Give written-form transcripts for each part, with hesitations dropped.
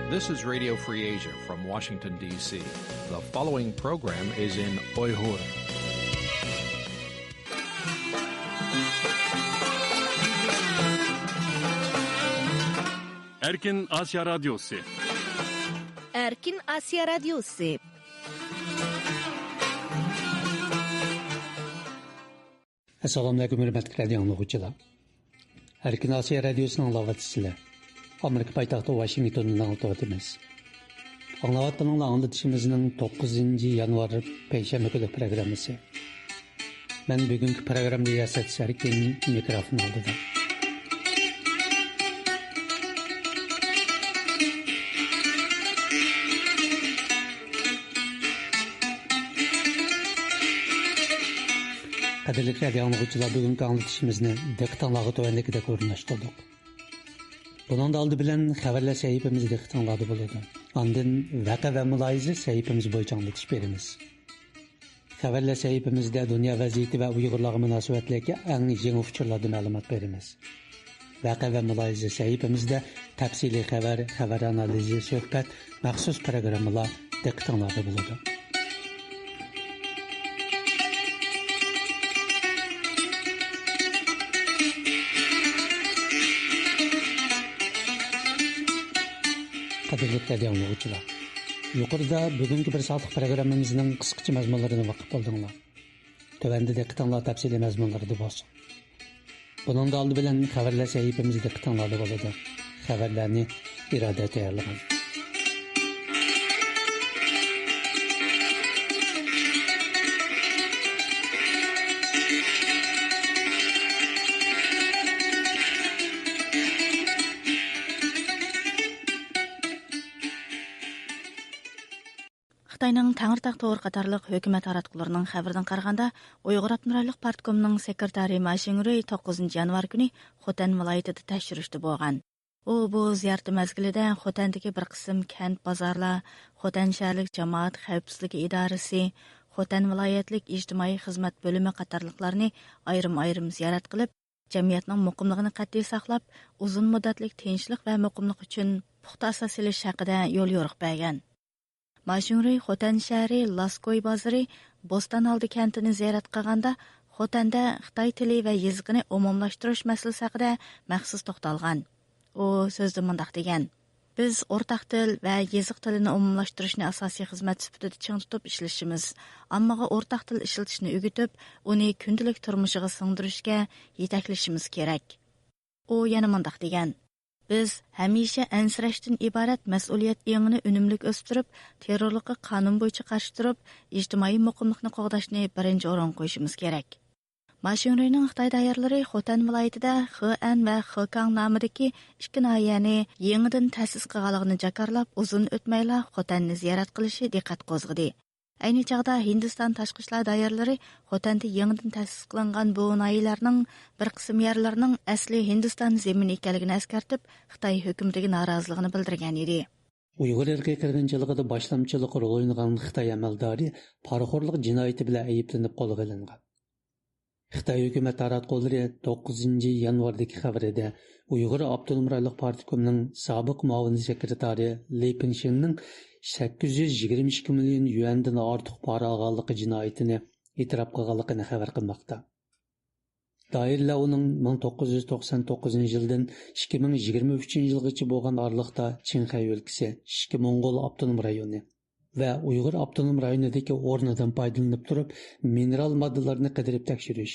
This is Radio Free Asia from Washington, D.C. The following program is in Uyghur. Erkin Asya Radyosu. Erkin Asya Radyosu. Assalamu alaikum hürmetli radyo dinləyicilər. Erkin Asya Radyosu'nun anlatıcısı. Amerika paytaxtı Washington'dan anlatıyoruz. Anlatılanın anlatışımızın 9 yanvar Perşembe günü programısı. Ben bugünkü program riyasətçisi Erkin mikrofon aldım. Qadirli radio dinləyicilər, bugünkü anlatışımızı diqqətinizə tövəndikdə görünüşdürdük. Bunun da aldı bilen xəbərlər səhifəmizi diqqətinizdə buludu. Ondan vəqə və mülahizə səhifəmiz boyunca anlatış verimiz. Xəbərlər səhifəmizdə dünya vəziyyəti və Uyğurlarla münasibətlərdəki ən yeni fikirlərdə məlumat verimiz. Vəqə və mülahizə səhifəmizdə təfsili xəbər analizi, söhbət, məxsus proqramlar diqqətinizdə buludu. Qadirli radio dinləyicilər. Yuqorida bugünkü bir saatlik proqramımızın qısqacha məzmunlarına vaqf oldunlar. Tövəndə diqqətinizə təfsili məzmunları bolsun. Bunun da aldı bilan xəbərlər səhifəmizdə diqqətinizdə болады. Xəbərlərni iradə tayarlagan. Xitayning Tangirtaq Toğır qatarlıq hökumət aratqılarının xəbərdən qaraganda, Uyğur Abnurallıq partkomining sekretari Ma Xingrui 9 yanvar günü Xotan viloyatida tashirishda bo'lgan. U bu ziyorat mezgilida Xotandagi bir qism kent bozorlar, Xotan shaharlik jamoat xavfsizligi idorasi, Xotan viloyatlik ijtimoiy xizmat bo'limi qatorliqlarni ayrim-ayrim ziyorat qilib, jamiyatning muqimligini qat'iy saqlab, uzun muddatlik tinchlik va muqimlik uchun puxta asos solish haqida yo'l yo'riq bergan. Машинрый Xotan shahri Laskoy bozori Bostanaldi kentini ziyorat qilganda Xotanda Xitoy tili va yezigini umumlashtirish masalasi haqida maxsus to'xtalgan. U so'zda mundaq degan: "Biz o'rtaq til va yeziq tilini umumlashtirishni asosiy xizmat sifatida ching tutib ishlashimiz, ammoga o'rtaq til ishlatishni o'rgatib, uni kundalik turmushiga singdirishga yetaklashimiz kerak." U yana mundaq degan: "Biz hamisha ansirashdan iborat mas'uliyat engini unumli o'stirib, terrorlikqa qonun bo'yicha qarshi turib, ijtimoiy muqimlikni qo'g'dashni birinchi o'ringa qo'yishimiz kerak." Mashinrayning Xitoy doiralari Xotan viloyatida Xan va Xkang nomidagi ikki noyani yangidan ta'sis qilganligini jakarlab, uzun o'tmayla Xotanni ziyorat qilishi diqqat qo'zg'adi. Ayni chog'da Hindiston tashqi ishlar doiralari Xotanda yangidan ta'sis qilingan bu noyalarning bir qism yerlarining asli Hindiston zemini ekanligini eskartib, Xitoy hukumatiga noroziligini bildirgan edi. Uyghur irqiy qirg'inchiligida boshlamchilik rol o'ynagan Xitoy amaldori poraxo'rlik jinoyati bilan ayblanib qo'lga olingan. Xitoy hukumat taratqullari 9 yanvardagi xabarida Uyghur Abdunum rayonlik partikomining sobiq muavin sekretari Li Pingshinning 822 million yuandan ortiq para olganligi jinoyatini e'tirof qilganligini xabar qilmoqda. Doirlar uning 1999 yildan 2023 yilgacha bo'lgan oraliqda Qinxay o'lkasi, Ishki Mo'ng'ul Abdunum rayoni va Uyg'ur Abdunum rayonidagi o'rnidan foydalanib turib, mineral moddalarni qidirib tekshirish,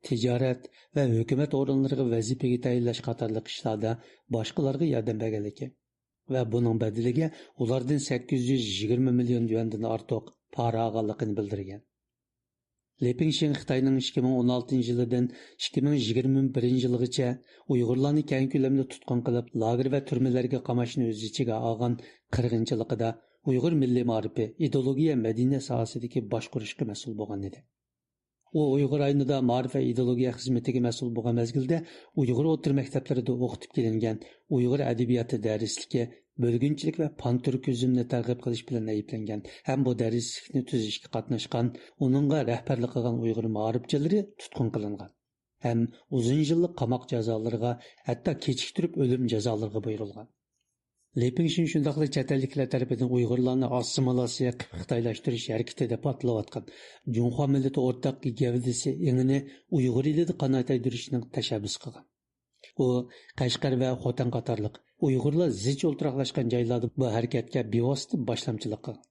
tijorat va hukumat organlariga vazifaga tayinlash qatorliq ishlarda boshqalarga yordam berganligi va buning badaliga ulardan 820 million yuandan ortiq para olganligini bildirgan. Lepingshin Xitoyning 2016 yilidan 2021 yilgacha Uyg'urlarni keng ko'lamda tutqun qilib, lager va turmalarga qamashni o'z ichiga olgan qirg'inchiligida Uyg'ur milliy ma'rifi, ideologiya, madaniy sohasidagi boshqarishga mas'ul bo'lgan edi. U Uyg'ur rayonida ma'rif va ideologiya xizmatiga mas'ul bo'lgan mezgilda Uyg'ur o'rta maktablarida o'qitib kelingan Uyg'ur adabiyoti darsligi, bölgünçilik ve panturkizmni targ'ib qilish bilan ayblangan ham bu darslikni tuzishga qatnashgan, uningga rahbarlik qilgan Uyg'ur ma'rifchilari tutqun qilingan. Ham uzun yillik qamoq jazolariga, hatto kechiktirib o'lim jazolariga buyurilgan. Lepingşin şundaqlı çətelliklər tərəfindən Uyğurlarını assimilasiya qılıb xitaylaşdırış hərəkətində patlayotqan Cunhua milleti ortaq gavdisi engini Uyğur elini qanaytaydirishning təşəbbüs qilgan. U Qashqar va Xotan qatorliq Uyg'urlar zich o'ltiraqlashgan joylarda bu harakatga bevosita boshlamchilik qilgan.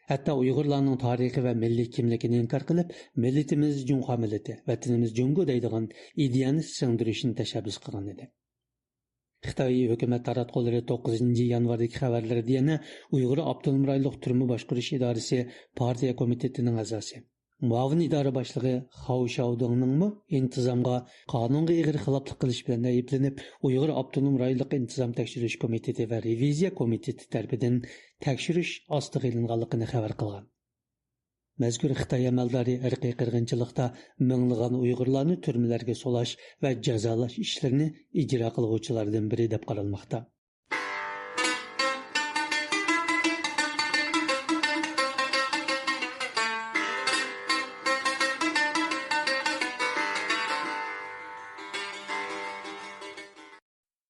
Hatto Uyg'urlarning tarixi va milliy kimligini inkor qilib, millatimiz Junxo millati, vatanimiz Jungo deydigan ideyani singdirishni tashabbus qilgan edi. Xitoy hukumat taratqullari 9 yanvardagi xabarlarda yana Uyg'ur avtonom rayonlik turma boshqarish idorasi partiya komitetining a'zosi muavin idora boshlig'i Xao Shaodongning intizomga qonunga ig'ir xiloflik qilish bilan ayblanib Uyg'ur avtonom rayonlik intizom tekshirish komiteti va reviziya komiteti tomonidan tekshirish ostiga ilinganligini xabar qilgan. Mazkur Xitoy amaldori irqiy qirg'inchilikda minglagan Uyg'urlarni turmalarga solash va jazolash ishlarini ijro qiluvchilardan biri deb qaralmoqda.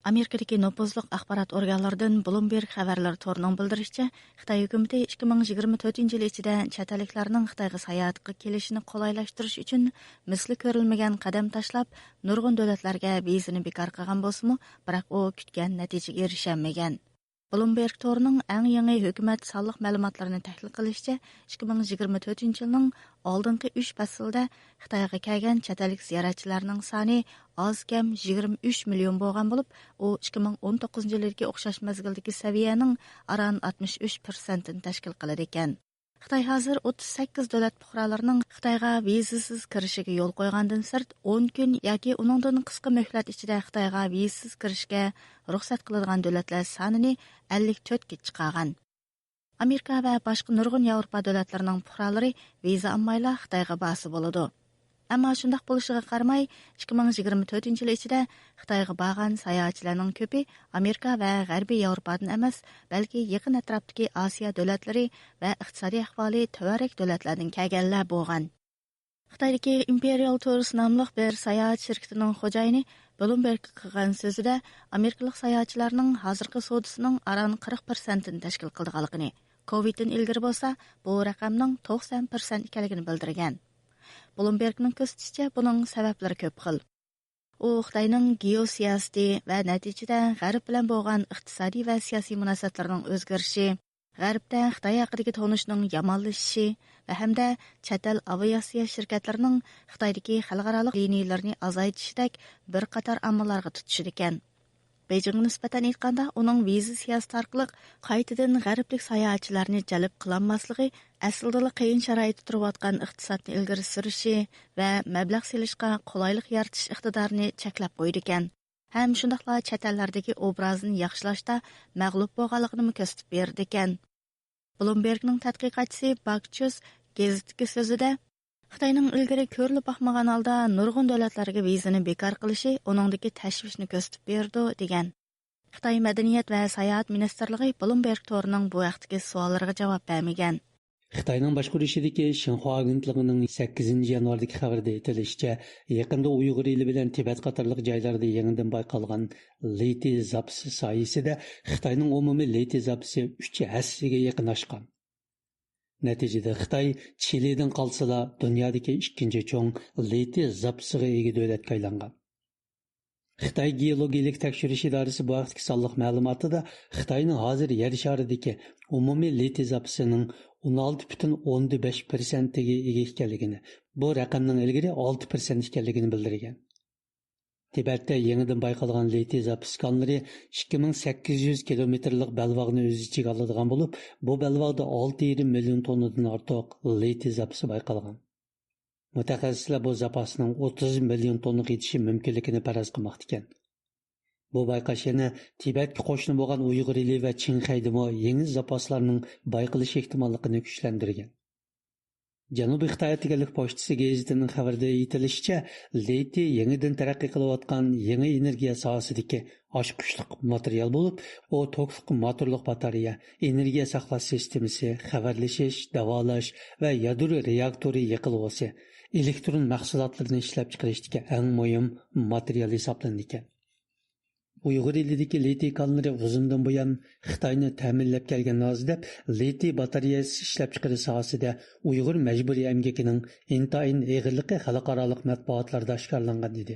Amerikadagi nopozliq axborot organlaridan Bloomberg xabarlar torining bildirishicha, Xitoy hukumati 2024 yil ichida chet elliklarning Xitoyga sayohatga kelishini qolaylashtirish uchun misli ko'rilmagan qadam tashlab, nurg'un davlatlarga vizani bekor qilgan bo'lsa-mu, biroq u kutgan natijaga erisholmagan. Bloomberg torining eng yangi hukumat sonliq ma'lumotlarini tahlil qilishicha, 2024 yilning oldingi 3 faslda Xitoyga kelgan chet ellik ziyoratchilarning soni oz kam 23 million bo'lgan bo'lib, u 2019 yildagi o'xshash mazgildagi saviyaning aran 63% ni tashkil qiladi ekan. Xitoy hozir 38 davlat fuqarolarining Xitoyga vizasiz kirishiga yo'l qo'ygandan sirt 10 kun yoki uningdan qisqa muhlat ichida Xitoyga vizasiz kirishga ruxsat qiladigan davlatlar sonini 54 ga chiqargan. Amerika va boshqa nurg'un Yevropa davlatlarining fuqarolari viza olmayla Xitoyga borsa bo'ladi. Ammo shunday bo'lishiga qaramay, 2024 yil ichida Xitoyga borgan sayohatchilarning ko'pi Amerika va G'arbiy Yevropadan emas, balki yaqin atrofdagi Osiyo davlatlari va iqtisodiy ahvoli tavarak davlatlardan kelganlar bo'lgan. Xitoydagi Imperial Tours nomli bir sayohat shirkatining xo'jayini Bloomberg qilgan so'zida amerikalik sayohatchilarning hozirgi savdosining aran 40% ni tashkil qilganligini, Coviddan ilgari bo'lsa, bu raqamning 90% ekanligini bildirgan. Bloombergning ko'rsatishicha, buning sabablari ko'p xil. U Xitoyning geosiyosiy va natijada G'arb bilan bo'lgan iqtisodiy va siyosiy munosabatlarning o'zgarishi, G'arbda Xitoy haqidagi tanishning yomonlashishi va hamda chet el aviatsiya shirkatlarining Xitoydagi xalqaro liniyalarni azaytishidek bir qator omillarga tutishidir ekan. Beijingga nisbatan aytganda, uning viza siyosati orqali qaytadan g'arblik sayohatchilarni jalb qilinmasligi aslida qiyin sharoitda turayotgan iqtisodni ilgari surishi va mablag' selishga qulaylik yaratish iqtidorini cheklab qo'ydi ekan. Ham shundaqla chet ellardagi obrazini yaxshilashda mag'lub bo'lganligini ko'rsatib berdi ekan. Bloombergning tadqiqotchisi Bakchus gazetga so'zida Xitoyning ilgari ko'rilib baxmagan holda nurg'un davlatlarga vizani bekor qilishi uningdagi tashvishni ko'rsatib berdi degan. Xitoy madaniyat va sayohat ministrligi Bloomberg torining bu vaqtdagi savollariga javob bermagan. Xitoyning boshqarishidagi Xinhua agentligining 8 yanvardagi xabarida aytilishicha, yaqinda Uyg'ur eli bilan Tibet qatorliq joylarda yangidan bayqalgan leti zapsi soyasida Xitoyning umumiy leti zapsi 3 hassiga yaqin oshgan. Natijada Xitoy Chilidan qolsa dunyodagi ikkinchi cho'ng leti zapsiga ega davlatga aylangan. Xitoy geologiyalik tekshirish idorasi bu vaqtdagi sonliq ma'lumotida Xitoyning hozir yer sharidagi umumiy leti zapsining 16,5% ga ega ekanligini, bu raqamning ilgari 6% ekanligini bildirgan. Tibetda yangidan bayqalgan leti zapsi konlari 2800 kilometrlik belbog'ni o'z ichiga oladigan bo'lib, bu belbog'da 6,5 million tonnadan ortiq leti zapsi bayqalgan. Mutaxassislar bu zapasning 30 million tonnaga yetishi mumkinligini faraz qilmoqda ekan. Bu bayqash yana Tibetga qo'shni bo'lgan Uyg'ur eli va Qinxaydimi yangi zapaslarning bayqalish ehtimolligini kuchlantirgan. Janubiy Xitoy Tiganlik pochtasi gazetining xabarida aytilishicha, leti yangidan taraqqiy qilayotgan yangi energiya sohasidagi oshqushliq material bo'lib, u toklik motorliq batareya, energiya saqlash sistemasi, xabarlashish, davolash va yadro reaktori yiqilg'isi, elektron mahsulotlarni ishlab chiqarishdagi eng muhim material hisoblanadi ekan. Uyg'ur elidagi litiy konlari uzundan buyon Xitoyni ta'minlab kelgan deb litiy batareyasi ishlab chiqarish sohasida Uyg'ur majburiy emgakining intayin eg'irligi xalqaro matbuotlarda oshkorlangan dedi.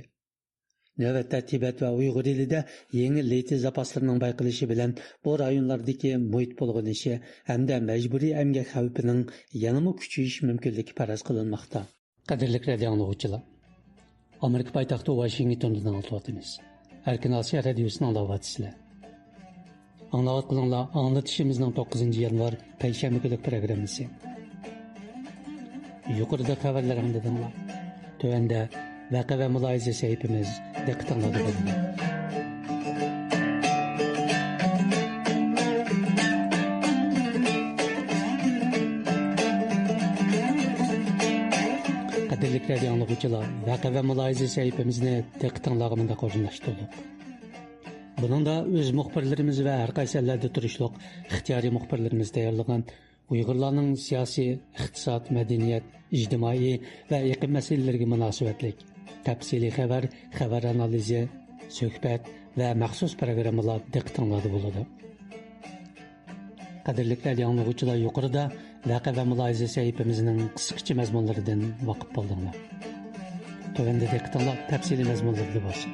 Navbatda Tibet va Uyg'ur elida yangi litiy zapaslarining bayqalishi bilan bu rayonlardagi muhit bulg'anishi hamda majburiy emgak xavfining yanada kuchayishi mumkinligi faraz qilinmoqda. Qadrli radio tinglovchilar, Amerika poytaxti Washingtondan oltyapmiz. Erkin Asiya Radyosu'nun anlavatçılar. Anlavatçılarla anlatışımızın 9. yanvar Perşembe günü programısı. Yukarıda haberlerini dinle. Tövende vaka ve mülahize sahibimiz dikkatini alın. Qadirlik radio anlıqçılar, vaka ve mülahize sahibimizni dikkatini alımında qo'llashtirdik. Buningda o'z muxbirlarimiz va har qaysi ellarda turishliq ixtiyoriy muxbirlarimiz tayyorlagan Uyg'urlarning siyosiy, iqtisod, madaniyat, ijtimoiy va iqlim masalalariga munosabatlik tafsiliy xabar analizi, suhbat va maxsus programmalar diqqatingizda bo'ladi. Qadirli radio anlıqçılar, yuqorida vaqa va mulohiza sahifamizning qisqacha mazmunlaridan vaqif oldinglar. Tövende diqqatinglar tafsiliy mazmunlarda bo'lsin.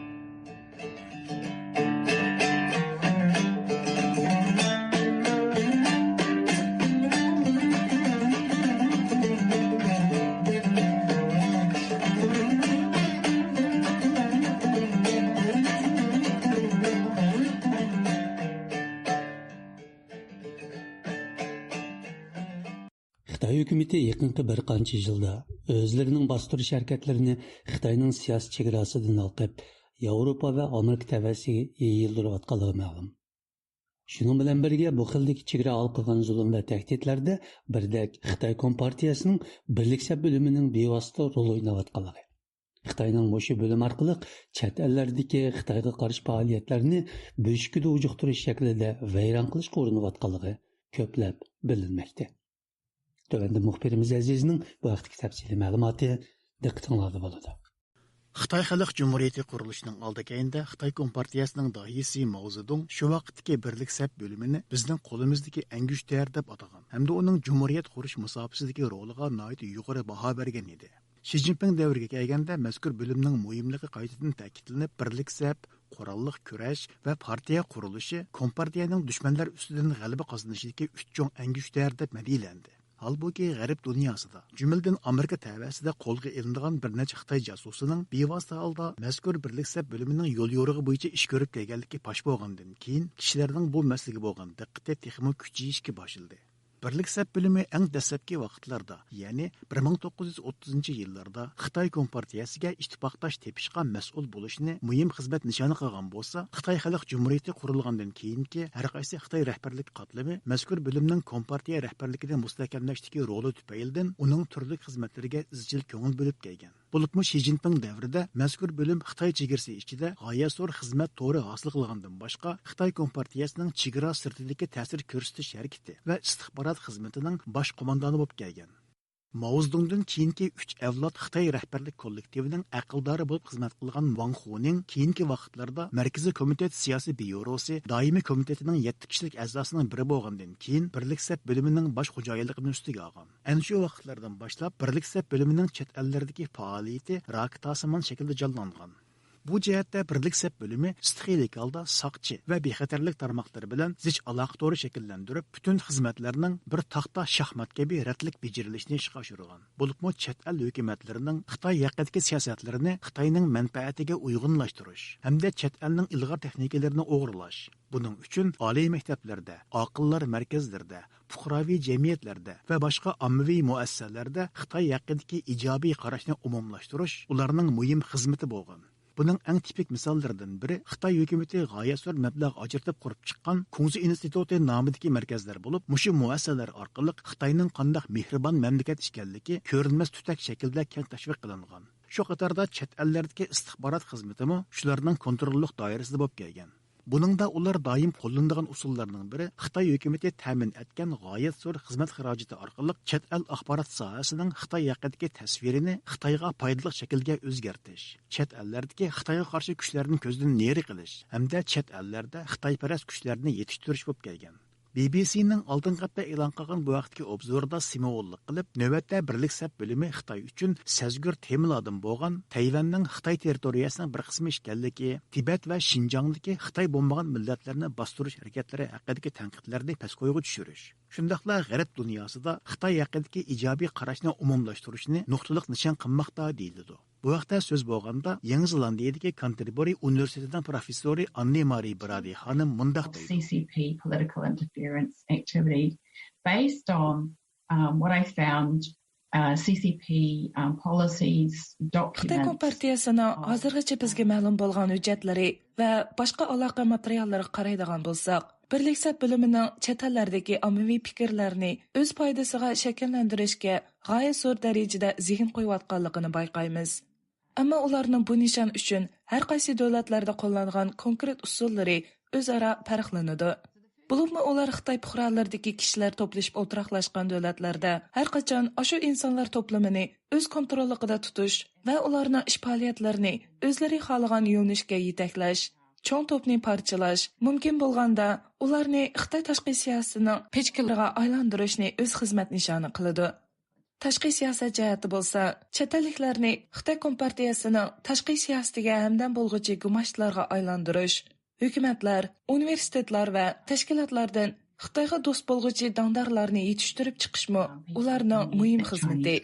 Xitoy hukumati yaqinqi bir qancha yilda o'zlarining bostirish harakatlarini Xitoyning siyosiy chegarasidan olqib, Yevropa va Amerika tavasiga yeyildirayotganligi ma'lum. Shuning bilan birga bu xildagi chegara olqigan zulm va tahdidlarda birdek Xitoy Kompartiyasining birliksa bo'limining bevosita rol o'ynayotganligi. Xitoyning bo'shi bo'lim orqali chet ellardagi Xitoyga qarshi faoliyatlarni bo'shkida ujuqtirish shaklida vayron qilishga urinayotganligi ko'plab bilinmoqda. Tövende muxbirimiz Azizning bu vaqtdagi tafsiliy ma'lumoti diqqatingizda bo'ladi. Xitoy Xalq Cumhuriyeti qurilishining oldikayında Xitoy Kompartiyasining dohiysi Mao Zedong shu vaqtdagi birlik sap bo'limini bizning qo'limizdagi angush ter deb atagan. Hamda uning jumhuriyat qurish musobasidagi roliga nihoyat yuqori baho bergan edi. Xi Jinping davriga kelganda mazkur bo'limning muhimligi qaytadan ta'kidlanib, birlik sap, qurolliq kurash va partiya qurilishi Kompartiyaning dushmanlar ustidan g'alaba qozonishidagi uch cho'ng angush ter deb madilandi. Halbuki g'arb dunyosida, jumladan Amerika tavasida qo'lga ilinadigan bir necha Xitoy jasusining bevosita holda mazkur birlik sap bo'limining yo'l yo'rig'i bo'yicha ish ko'rib kelganligi pash bo'lgandan keyin kishilarning bu masalaga bo'lgan diqqati texmo kuchayishga boshildi. Birlik sap bo'limi eng dastlabki vaqtlarda, ya'ni 1930-yillarda Xitoy Kompartiyasiga ittifoqdosh tepishga mas'ul bo'lishni muhim xizmat nishoni qilgan bo'lsa, Xitoy Xalq Cumhuriyeti qurilgandan keyingi har qaysi Xitoy rahbarlik qatlami mazkur bo'limning Kompartiya rahbarligini mustahkamlashdagi roli tufaylidan uning turli xizmatlariga izchil ko'ngil bo'lib kelgan. Bo'libmi Xi Jinping davrida mazkur bo'lim Xitoy chegarasi ichida g'oyat zo'r xizmat to'ri hosil qilgandan boshqa Xitoy Kompartiyasining chegara sirtidagi ta'sir ko'rsatish harakati va istixborot xizmatining bosh qo'mondoni bo'lib kelgan. Mao Zedongdan keyingi 3 avlod Xitoy rahbarlik kollektivining aqldori bo'lib xizmat qilgan Wang Huning keyingi vaqtlarda Markaziy komitet siyosiy byurosi doimiy komitetining 7 kishilik a'zosining biri bo'lgandan keyin birlik sap bo'limining bosh xo'jayinligini ustiga olgan. Ana shu vaqtlardan boshlab birlik sap bo'limining chet ellardagi faoliyati raketasimon shaklda jonlangan. Bu jihatda birlik sap bo'limi istiqiylik holda saqchi va bexatarlik tarmoqlari bilan zich aloqa to'ri shakllantirib, butun xizmatlarning bir taxta shaxmat kabi ratlik bejirilishini ishga oshirgan. Bo'libmi chet el hukumatlarining Xitoy haqidagi siyosatlarini Xitoyning manfaatiga uyg'unlashtirish hamda chet elning ilg'or texnikalarini o'g'irlash. Buning uchun oliy maktablarda, oqillar markazlarida, fuqaroviy jamiyatlarda va boshqa ommaviy muassasalarda Xitoy haqidagi ijobiy qarashni umumlashtirish ularning muhim xizmati bo'lgan. Buning eng tipik misollaridan biri Xitoy hukumati g'oyat zo'r mablag' ajratib qurib chiqqan Kungzi instituti nomidagi markazlar bo'lib, mushu muassasalar orqali Xitoyning qanday mehribon mamlakat ekanligi ko'rinmas tutak shaklda keng tashviq qilingan. Shu qatorda chet ellardagi istixborot xizmatimi shularning kontrollik doirasida bo'lib kelgan. Buningda ular doim qo'llanadigan usullarning biri Xitoy hukumatı ta'min etgan g'oyat zo'r xizmat xarajati orqali chet el axborot sohasining Xitoy haqidagi tasvirini Xitoyga foydali shaklga o'zgartirish, chet ellardagi Xitoyga qarshi kuchlarni ko'zdan neri qilish hamda chet ellarda Xitoyparast kuchlarni yetishtirish bo'lib kelgan. BBC'ning oldin qatda e'lon qilgan bu vaqtdagi obzorda simvollik qilib, navbatda birlik sap bo'limi Xitoy uchun sezgur temalardan bo'lgan Tayvanning Xitoy territoriyasining bir qismi ekanligi, Tibet va Xinjiangdagi Xitoy bo'lmagan millatlarni bostirish harakatlari haqidagi tanqidlarni pastgo'yga tushirish. Shundaqla g'arb dunyosida Xitoy haqidagi ijobiy qarashni umumlashtirishni nuqtaliq nishon qilmoqda deyiladi. Bu vaqtda so'z bo'lganda Yangi Zelandiyadagi Canterbury universitetining professori Anne Marie Brady xonim mundaq deydi. CCP political interference activities based on what I found CCP policies documents. Xitoy Kompartiyasining hozirgacha bizga ma'lum bo'lgan hujjatlari va boshqa aloqa materiallariga qaraydigan bo'lsak, Birlik sap bo'limining chet ellardagi ommaviy fikrlarni o'z foydasiga shakllantirishga g'oyat zo'r darajada zehn qo'yayotganligini bayqaymiz. Ammo ularning bu nishon uchun har qaysi davlatlarda qo'llangan konkret usullari o'zaro farqlanadi. Bulubmi ular Xitoy fuqarolaridagi kishilar to'plashib o'tiraqlashgan davlatlarda har qachon o'sha insonlar to'plamini o'z kontrolligida tutish va ularning ish faoliyatlarini o'zlari xohlagan yo'nalishga yetaklash, cho'ng to'pni parchalash, mumkin bo'lganda ularni Xitoy tashqi siyosatining pechkalariga aylantirishni o'z xizmat nishoni qiladi. Tashqi siyosat jihati bo'lsa, chet elliklarni Xitoy Kompartiyasining tashqi siyosatiga hamdam bo'lg'uchi gumochlarga aylantirish, hukumatlar, universitetlar va tashkilotlardan Xitoyga do'st bo'lg'uchi dangdarlarni yetishtirib chiqishmi ularning muhim xizmati.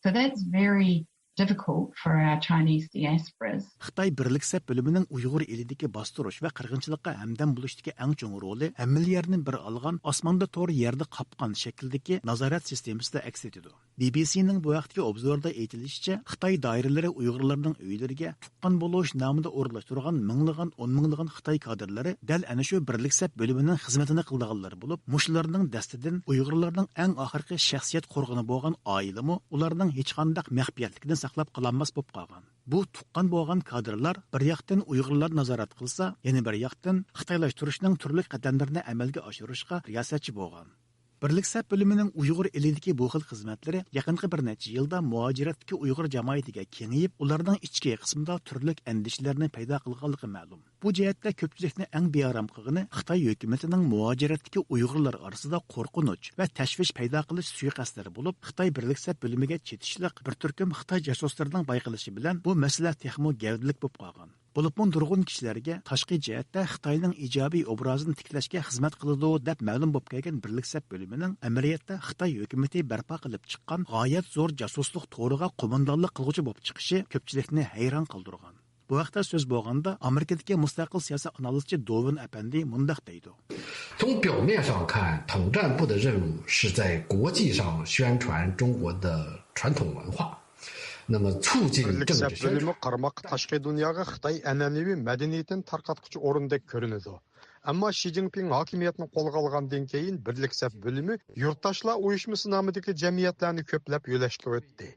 So that's very difficult for our Chinese diasporas. Xitoy birlik sap bo'limining Uyg'ur elidagi bostirish va qirg'inchilikqa hamdam bo'lishdagi eng chong roli hammalarni bir olgan osmonda to'g'ri yerda qopgan shakldagi nazorat sistemasida aks etadi. BBC'ning bu vaqtdagi obzorda aytilishicha, Xitoy doiralari Uyg'urlarning uylariga tuqqan bo'lish nomida o'rlashtirgan minglagan, o'n minglagan Xitoy kadrlari dal ana shu birlik sap bo'limining xizmatini qilganlar bo'lib, mushlarning dastidan Uyg'urlarning eng oxirgi shaxsiyat qo'rg'ini bo'lgan oilami ularning hech qanday maxfiyatlikni saqlab qolanmas bo'lib qolgan. Bu tuqqan bo'lgan kadrlar bir yoqdan Uyg'urlar nazorat qilsa, yana bir yoqdan Xitoylashtirishning turli qadamlarini amalga oshirishga riyosatchi bo'lgan. Birlik sap bo'limining Uyg'ur elidagi bu xil xizmatlari yaqinqi bir necha yilda muhojiratdagi Uyg'ur jamoatiga kengayib, ularning ichki qismida turli andishlarni paydo qilganligi ma'lum. Bu jihatda ko'pchilikni eng bearam qilgani Xitoy hukumatining muhojiratdagi Uyg'urlar orasida qo'rqinch va tashvish paydo qilish suiqasdlari bo'lib, Xitoy birlik sap bo'limiga chetishliq bir turkum Xitoy jasuslarining bayqilishi bilan bu masala texmo gavdalik bo'lib qolgan. Bo'libmi nurg'un kishilarga tashqi jihatda Xitoyning ijobiy obrazini tiklashga xizmat qiladi deb ma'lum bo'lib kelgan birlik sap bo'limining amaliyotda Xitoy hukumati barpo qilib chiqqan g'oyat zo'r jasuslik to'riga qo'mondonlik qiluvchi bo'lib chiqishi ko'pchilikni hayron qoldirgan. Bu vaqtda so'z bo'lganda Amerikadagi mustaqil siyosiy analizchi Dovin Apandi mundaq deydi. 从表面上看，统战部的任务是在国际上宣传中国的传统文化。 Birlik sap bo'limi qarmoqqa tashqi dunyoga Xitoy an'anaviy madaniyatini tarqatquchi o'rindek ko'rinadi. Ammo Shi Jinping hokimiyatni qo'lga olgandan keyin Birlik sap bo'limi yurtdoshlar uyushmasi nomidagi jamiyatlarni ko'plab yo'lashtirib o'tdi.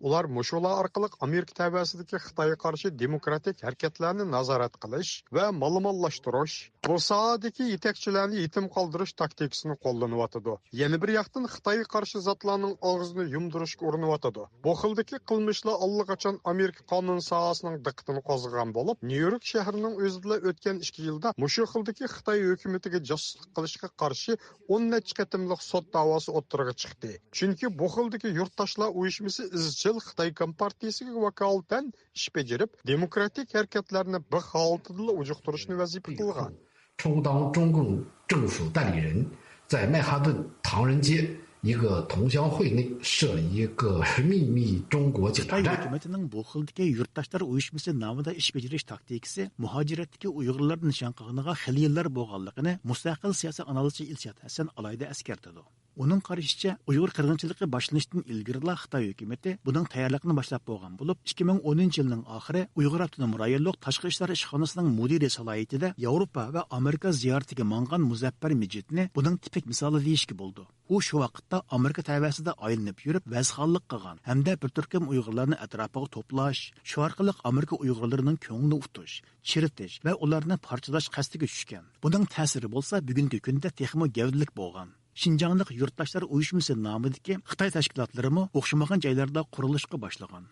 Ular mushular orqali Amerika tavasidagi Xitoyga qarshi demokratik harakatlarni nazorat qilish va ma'lumotlashtirish, bu sohadagi yetakchilarni yetim qoldirish taktikasini qo'llanyotdi. Yana bir yoqdan Xitoyga qarshi zotlarning og'zini yumdirishga urinyotdi. Bu xildagi qilmishlar allaqachon Amerika qonun sohasining diqqatini qo'zg'agan bo'lib, Nyu-York shahrining o'zida o'tgan 2 yilda mushu xildagi Xitoy hukumatiga josuslik qilishga qarshi 10 necha qatimliq sud da'vosi o'ttirg'i chiqdi. Chunki bu xildagi yurtdoshlar uyushmasi izchil Xitoy Kompartiyasiga vakolatan ish bajarib, demokratik harakatlarni bir holatda ujuqtirishni vazifa qilgan. 充当中共政府代理人，在曼哈顿唐人街一个同乡会内设了一个秘密中国警察站。 Hukumatining bu xildagi yurtdoshlar uyushmasi nomida ish bajarish taktikasi muhojiratdagi Uyg'urlar nishon qilganiga xil yillar bo'lganligini mustaqil siyosiy analizchi Ilshad Hasan alayda eskartadi. Uning qarashicha, Uyg'ur qirg'inchiligi boshlanishdan ilgari Xitoy hukumatı buning tayyorligini boshlab bo'lgan bo'lib, 2010-yilning oxiri Uyg'ur avtonom rayonlik tashqi ishlar ishxonasining mudiri salohiyatida Yevropa va Amerika ziyoratiga mangan Muzaffar Mijitni buning tipik misoli deyishga bo'ldi. U shu vaqtda Amerika tavasida aylanib yurib, vazxonlik qilgan hamda bir turkum Uyg'urlarni atrofiga to'plash, shu orqali Amerika Uyg'urlarining ko'nglini uftish, chiritish va ularni parchalash qasdiga tushgan. Buning ta'siri bo'lsa, bugungi kunda texmo gavdalik bo'lgan. Şinjanlık Yurttaşlar Uyuşması namidagi Xitoy tashkilotlarimi o'xshamagan joylarda qurilishga boshlagan.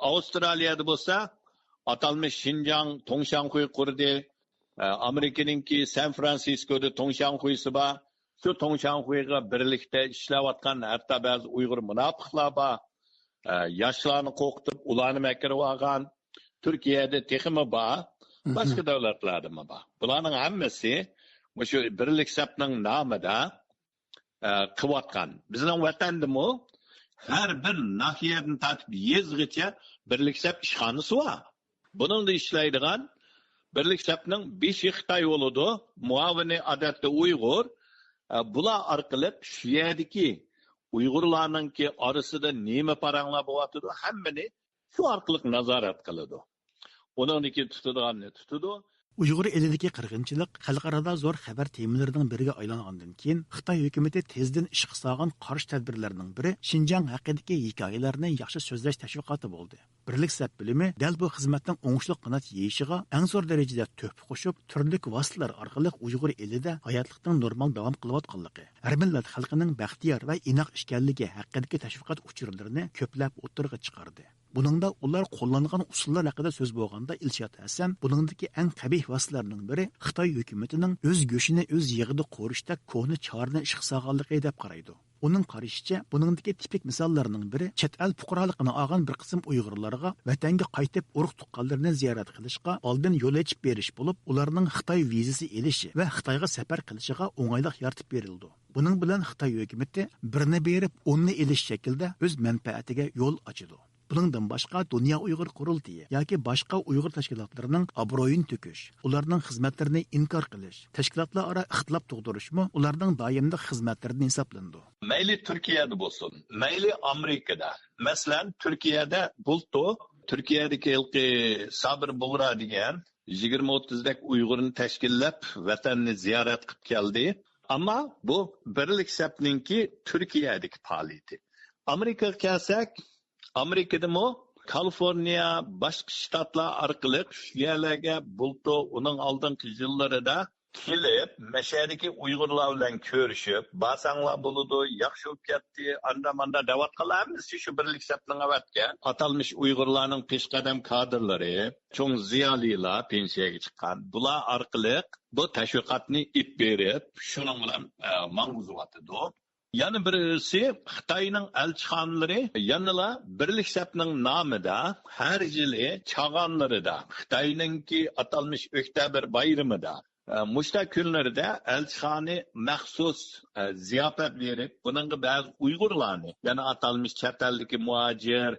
Avustraliyada bo'lsa, atalmış Şinjan Tongshanhui qurdi. Amerikaninki San Fransiskoda Tongshanhuisi bor. Shu Tongshanhuiga birlikda ishlayotgan hatto ba'zi Uyg'ur munofiqlar bor. Yoshlarni qo'rqitib, ularni makirib olgan. Turkiyada texmi bor, boshqa davlatlarda bor. Bularning hammasi shu birlik sapning nomida qilayotgan. Bizning vatandimi har bir nahiyadan tortib yezgacha birlik sap ishxonasi bor. Buningda ishlaydigan birlik sapning 5 Xitoy bo'ladi. Muavini odatda Uyg'ur. Bular orqali shu yerdagi Uyg'urlarningki orasida nima paranglar bo'lyapti, hammani shu orqali nazorat qiladi. Uningki tutadiganni tutadi. Uyg'ur elidagi qirg'inchilik xalqaro zo'r xabar temalarining biriga aylangandan keyin Xitoy hukumatı tezdan ishga solgan qarshi tadbirlarning biri Şinjan haqidagi hikoyalarni yaxshi so'zlash tashviqoti bo'ldi. Birlik sap bilimi dal bu xizmatning o'ngishli qanot yeyishiga eng zo'r darajada to'p qo'shib, turli vositalar orqali Uyg'ur elida hayotlikning normal davom qilayotganligi, har millat xalqining baxtiyor va inoq ishkanligi haqidagi tashviqot uchurlarini ko'plab o'tirg'a chiqardi. Buningda ular qo'llangan usullar haqida so'z bo'lganda Ilshod Hasan buningdagi eng qabih vositalarning biri Xitoy hukumatining o'z go'shini o'z yig'ida qo'rishda ko'hna chorni ishga solganligi deb qaraydi. Uning qarashicha, buningdagi tipik misollarning biri chet el fuqaroligini olgan bir qism Uyg'urlarga vatanga qaytib urug' tuqqanlarni ziyorat qilishga oldin yo'l ochib berish bo'lib, ularning Xitoy vizasi elishi va Xitoyga safar qilishiga o'ng'aylik yaratib berildi. Buning bilan Xitoy hukumati birni berib, o'nni elish shaklda o'z manfaatiga yo'l ochadi. Buningdan boshqa Dunyo Uyg'ur qurultiyi yoki boshqa Uyg'ur tashkilotlarining obro'yini to'kish, ularning xizmatlarini inkor qilish, tashkilotlar aro ixtilof tug'dirishmi ularning doimli xizmatlaridan hisoblandi. Mayli Turkiyada bo'lsin, mayli Amerikada. Masalan, Turkiyada bulto, Turkiyadagi ilqi Sabir Bug'ra degan 20-30 dak Uyg'urni tashkillab vatanni ziyorat qilib keldi. Ammo bu birlik sapninki Turkiyadagi faoliyati. Amerikaga kelsak, Amerikada Kaliforniya, boshqa shtatlar orqali yerlarga bulto uning oldingi yillarida kelib, mashadagi Uyg'urlar bilan ko'rishib, basanglar bo'ladi, yaxshi bo'lib ketdi, anda-manda da'vat qilamiz shu birlik sapning avatga. Atalmış Uyg'urlarning peshqadam kadrlari, cho'ng ziyolilar pensiyaga chiqqan. Bular orqali bu tashviqotni ip berib, shuning bilan mang'uzyapti. Yani birisi Xitoyning elchixonalari yanıla birlik sapning nomida har yili chag'onlarida Xitoyningki atalmış Oktyabr bayramida mushta kunlarida elchixoni maxsus ziyofat berib, buningga ba'zi Uyg'urlarni, ya'ni atalmış chet eldagi muhojir,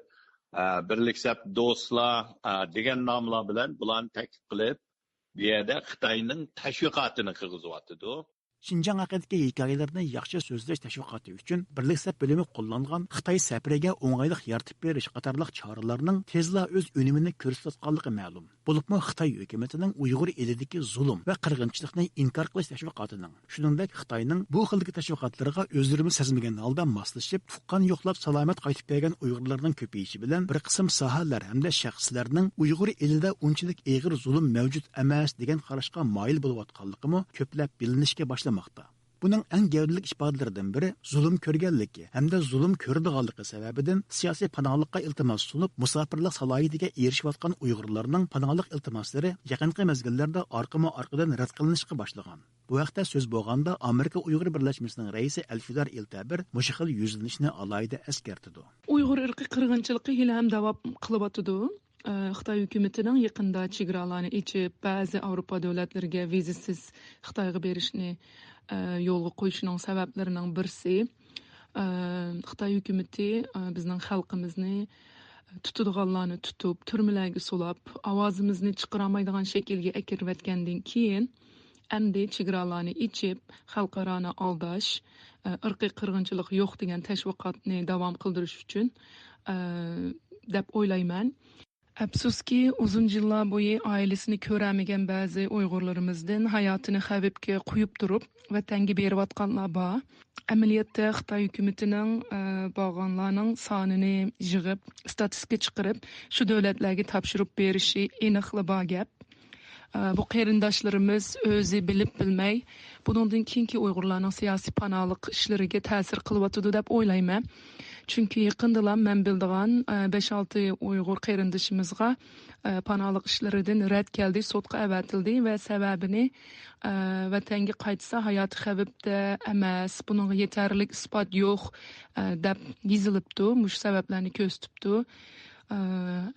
birlik sap do'stlar degan nomlar bilan bularni taklif qilib, bu yerda Xitoyning tashviqotini qilg'izyapti. Şinjan haqidagi hikoyalarni yaxshi so'zlash tashviqoti uchun birlik sap bilimi qo'llangan Xitoy safariga o'ng'aylik yaratib berish qatorliq choralarning tezla o'z unumini ko'rsatganligi ma'lum. Bo'libmi Xitoy hukumatining Uyg'ur elidagi zulm va qirg'inchilikni inkor qilish tashviqotining, shuningdek Xitoyning bu xildagi tashviqotlariga o'zlarimiz sezmagan holda moslashib, tuqqan yo'qlab salomat qaytib kelgan Uyg'urlarning ko'payishi bilan bir qism sohalar hamda shaxslarning Uyg'ur elida unchalik og'ir zulm mavjud emas degan qarashga moyil bo'layotganligimi ko'plab bilinishga boshlamoqda. Buning eng gavdalik ifodalaridan biri zulm ko'rganligi hamda zulm ko'rdiganligi sababidan siyosiy panohlikqa iltimos sunib, musofirlik salohiyatiga erishayotgan Uyg'urlarning panohlik iltimoslari yaqinqi mezgillarda orqama-orqadan rad qilinishga boshlagan. Bu vaqtda so'z bo'lganda Amerika Uyg'ur birlashmasining raisi Elfidar Eltabir mushaqil yuzlanishni alohida eskartdi. Uyg'ur irqi qirg'inchiligi hali ham davom qilyapti. Xitoy hukumatining yaqinda chegaralarni ichib, ba'zi Avropa davlatlariga vizasiz Xitoyga berishni yo'lga qo'yishining sabablarining birisi Xitoy hukumati bizning xalqimizni tutadiganlarni tutib, turmalarga solab, ovozimizni chiqaramaydigan shaklga akirayotgandan keyin endi chegaralarni ichib, xalqaroni aldash, irqiy qirg'inchilik yo'q degan tashviqotni davom qildirish uchun deb o'ylayman. Afsuski, uzun yillar bo'yi oilasini ko'ramagan ba'zi Uyg'urlarimizdan hayotini xavfga qo'yib turib, vatanga berayotganlar bor. Amaliyotda Xitoy hukumatining bo'lganlarning sonini yig'ib, statistika chiqarib, shu davlatlarga topshirib berishi aniqli bor gap. Bu qarindoshlarimiz o'zi bilib bilmay, bundan keyingi Uyg'urlarning siyosiy panohlik ishlariga ta'sir qilyotdi deb o'ylayman. Chunki yaqinda men bildigan 5-6 Uyg'ur qarindishimizga panohlik ishlaridan rad keldi, sudga avatildi va sababini vatanga qaytsa hayoti xavfda emas, bunga yetarli isbot yo'q deb yozilibdi. Mush sabablarni ko'rsatibdi.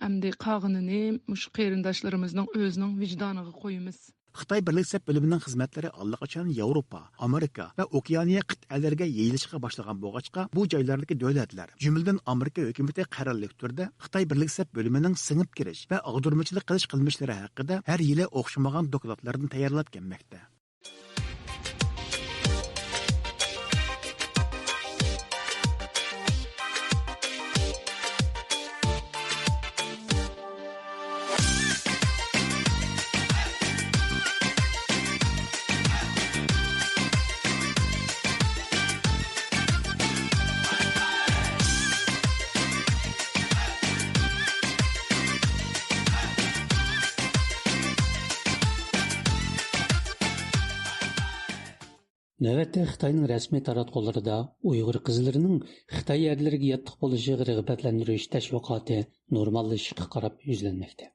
Amdi qog'inini mush qarindoshlarimizning o'zining vijdoniga qo'yamiz. Xitoy Birlik Sep bölümünün xizmətləri allaqachon Yevropa, Amerika və Okeaniya qit'ələrə yeyilishə başlagan boğaçqa bu joylardakı dövlətlər, cümlədən Amerika hökuməti qərarlıq türdə Xitoy Birlik Sep bölümünün singib kirish və ağdurmachilik qilish qilmishlari haqida hər yili o'xshamagan dokladlarni tayyorlab kelmoqda. Növətdə Xitayning rəsmi taratqularında Uyğur qızlarının Xitay yerlərinə yatıq bo'lishini rəğbətləndirish təşviqatı normallaşışqa qarab yüzlənməkdə.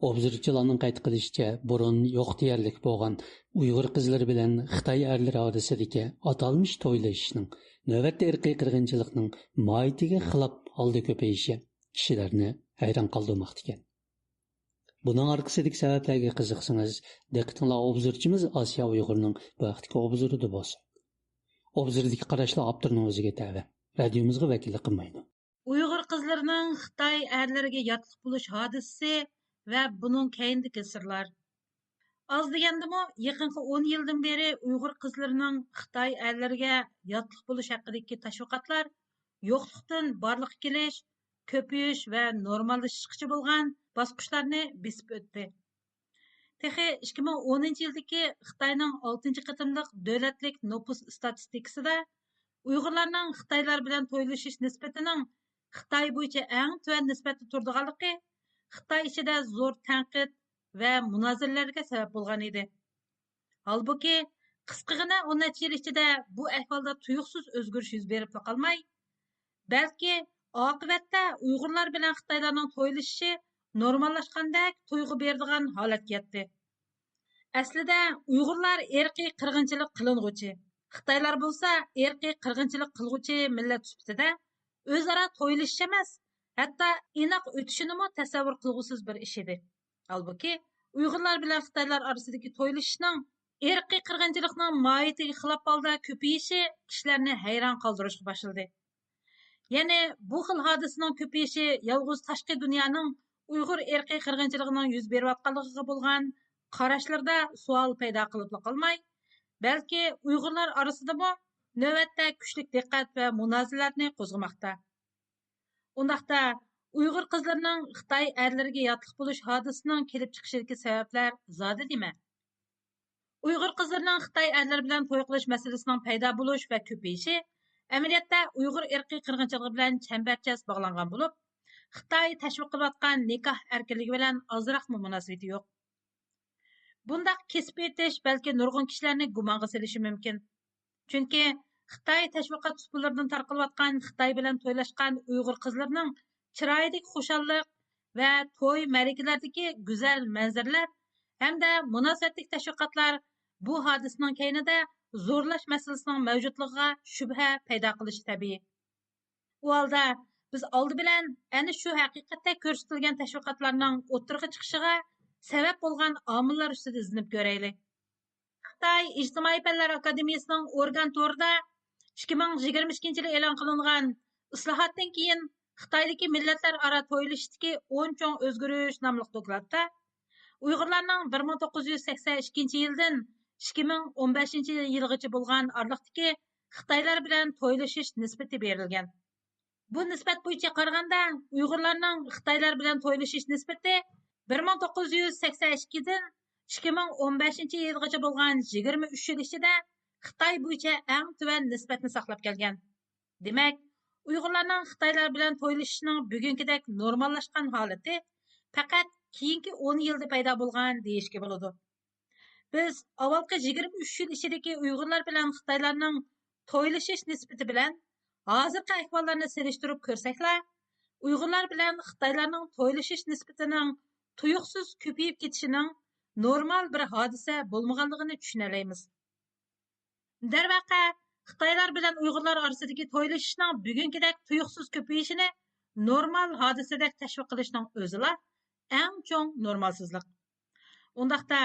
Obzorchilarning qayd qilishicha, burun yo'q deyarlik bo'lgan Uyğur qizlari bilan Xitoy erlari orasidagi atalmish to'ylashishning navbatda irqiy qirg'inchilikning mohiyatiga xilof holda ko'payishi kishilarni hayron qoldirmoqda ekan. Bunun arkasındaki sebeplerge qiziqsanız, diqqətinizə obzorchimiz Asiya Uyg'urning bu vaqtdagi obzorida bo'lsin. Obzordagi qarashlar avtorning o'ziga tava. Radiomizga vakillik qilmaydi. Uyg'ur qizlarining Xitoy erlariga yotliq bo'lish hodisasi va buning keyindagi sirlar. Az degandimi, yaqinqi 10 yildan beri Uyg'ur qizlarining Xitoy erlariga yotliq bo'lish haqidagi tashviqotlar yo'qlikdan borliqqa kelish, ko'payish va normallashishgacha bo'lgan bosqichlarni besib o'tdi. Texi 2010 yildagi Xitoyning 6 qatimliq davlatlik nopus statistikasida Uyg'urlarning Xitoylar bilan to'ylashish nisbatining Xitoy bo'yicha eng tuvan nisbatda turdiganligi Xitoy ichida zo'r tanqid va munozaralarga sabab bo'lgan edi. Halbuki qisqagina 10 yil ichida bu ahvolda tuyuqsiz o'zgarish yuz berib qolmay, balki oqibatda Uyg'urlar bilan Xitoylarning to'ylashishi normallashgandek to'yg'u berdigan holatga yetdi. Aslida Uyg'urlar erkiy qirg'inchilik qiling'uchi, Xitoylar bo'lsa erkiy qirg'inchilik qilg'uchi millat sifatida o'zaro to'ylashish emas, hatto inoq o'tishini tasavvur qilg'usiz bir ish edi. Halbuki Uyg'urlar bilan Xitoylar orasidagi to'ylashishning erkiy qirg'inchilikning mohiyatiga xilof holda ko'payishi kishilarni hayron qoldirishga boshladi. Ya'ni bu xil hodisaning ko'payishi yolg'iz tashqi dunyoning Uyg'ur erkiy qirg'inchiligining yuz berayotganligiga bo'lgan qarashlarda savol paydo qilib qolmay, balki Uyg'urlar orasidami navbatda kuchli diqqat va munozaralarni qo'zg'amoqda. Undaqda Uyg'ur qizlarining Xitoy erlariga yotliq bo'lish hodisasining kelib chiqishidagi sabablar zodi nima? Uyg'ur qizlarining Xitoy erlari bilan to'y qilish masalasining paydo bo'lish va ko'payishi amaliyotda Uyg'ur erkiy qirg'inchiligi bilan chambarchas bog'langan bo'lib, Xitoy tashviq qilayotgan nikoh erkinligi bilan ozroqmi munosabati yo'q. Bundaq kesib etish balki nurg'un kishilarni gumonga selishi mumkin. Chunki Xitoy tashviqot usullaridan tarqalayotgan Xitoy bilan to'ylashgan Uyg'ur qizlarining chiroyidagi xushallik va to'y ma'rakalardagi go'zal manzaralar hamda munosabatli tashviqotlar bu hodisaning keyinida zo'rlash masalasining mavjudligiga shubha paydo qilishi tabiiy. U holda biz oldi bilan ana shu haqiqatda ko'rsatilgan tashviqotlarning o'tirg'i chiqishiga sabab bo'lgan omillar ustida izinib ko'raylik. Xitoy Ijtimoiy fanlar akademiyasining organ to'rida 2022 yil e'lon qilingan islohotdan keyin Xitoydagi millatlar aro to'ylashdagi 10 cho'ng o'zgarish nomli dokladda Uyg'urlarning 1982 yildan 2015 yilgacha bo'lgan oraliqdagi Xitaylar bilan to'ylashish nisbati berilgan. Bu nisbat bo'yicha qaraganda Uyg'urlarning Xitaylar bilan to'ylashish nisbati 1982 dan 2015 yilgacha bo'lgan 23 yil ichida Xitoy bo'yicha eng tuvan nisbatni saqlab kelgan. Demak, Uyg'urlarning Xitoylar bilan to'ylashishining bugünkidek normallashgan holati faqat keyingi 10 yilda paydo bo'lgan deyishga bo'ladi. Biz avvalgi 23 yil ichidagi Uyg'urlar bilan Xitoylarning to'ylashish nisbati bilan hozirgi ahvollarni selishtirib ko'rsaklar, Uyg'urlar bilan Xitoylarning to'ylashish nisbatining tuyuqsiz ko'payib ketishining normal bir hodisa bo'lmaganligini tushunolamiz. Darvaqa, Xitoylar bilan Uyg'urlar orasidagi to'ylashishning bugünkidek tuyuqsiz ko'payishini normal hodisadek tashviq qilishning o'zila eng cho'ng normalsizlik. Undaqda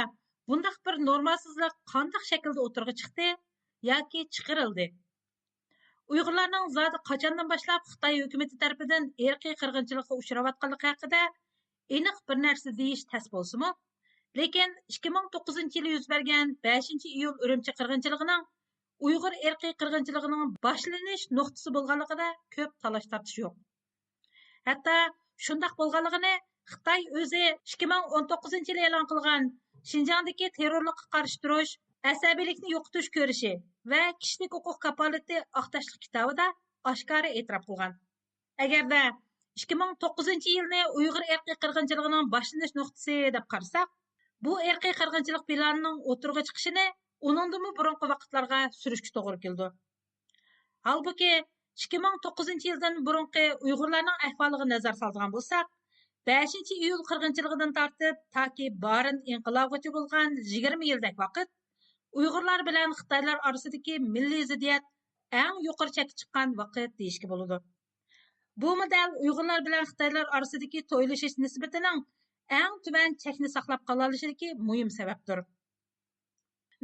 bundaq bir normalsizlik qanday shaklda o'tirg'i chiqdi yoki chiqarildi? Uyg'urlarning zodi qachondan boshlab Xitoy hukumati tomonidan irqiy qirg'inchilikqa uchrayotganligi haqida aniq bir narsa deyish tas bo'lsa-mu, lekin 2009 yili yuz bergan 5-iyul Urumchi qirg'inchiligining Uyg'ur irqiy qirg'inchiligining boshlanish nuqtasi bo'lganligida ko'p talash-tartish yo'q. Hatto shundaq bo'lganligini Xitoy o'zi 2019 yili e'lon qilgan Xinjiangdagi terrorlikqa qarshi turish, asabiylikni yo'qotish ko'rishi va kishilik huquq kapolati aqtashlik kitobida oshkora e'tirof qilgan. Agarda 2009 yilni Uyg'ur irqiy qirg'inchiligining boshlanish nuqtasi deb qarasak, bu irqiy qirg'inchilik planining o'tirg'i chiqishini uningdan burungi vaqtlarga surishga to'g'ri keldi. Halbuki 2009 yildan burungi Uyg'urlarning ahvoliga nazar soladigan bo'lsak, 5-iyul qirg'inchiligidan tortib toki Barin inqilobigacha bo'lgan 20 yildak vaqt Uyg'urlar bilan Xitoylar orasidagi milliy ziddiyat eng yuqori chekka chiqqan vaqt deyishga bo'ladi. Bu model Uyg'urlar bilan Xitoylar orasidagi to'ylashish nisbatining eng tuban chekni saqlab qolishidagi muhim sababdir.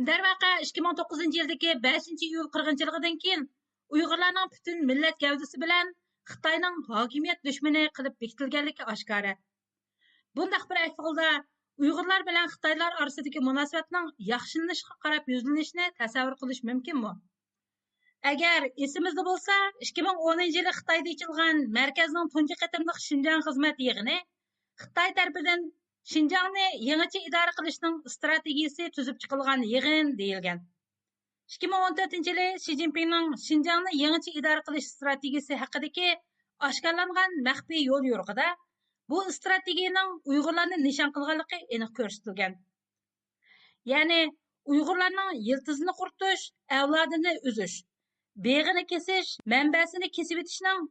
Darvaqa 2009 yildagi 5-iyul qirg'inchiligidan keyin Uyg'urlarning butun millat gavdasi bilan Xitoyning hokimiyat dushmani qilib bekitilganligi oshkora. Bundaq bir ahvolda Uyg'urlar bilan Xitoylar orasidagi munosabatning yaxshilanishga qarab yuzlanishini tasavvur qilish mumkinmi? Agar esimizda bo'lsa, 2010 yili Xitoyda ochilgan markazning tunji qatimliq Xinjiang xizmat yig'ini Xitoy tarafidan Xinjiangni yangicha idora qilishning strategiyasi tuzib chiqilgan yig'in deyilgan. 2014 yili Xi Jinpingning Xinjiangni yangicha idora qilish strategiyasi haqidagi oshkorlangan maxfiy yo'l yo'riqida bu strategiyaning Uyg'urlarni nishon qilganligi aniq ko'rsatilgan. Ya'ni Uyg'urlarning yiltizini quritish, avlodini uzish, beg'ini kesish, manbasini kesib etishning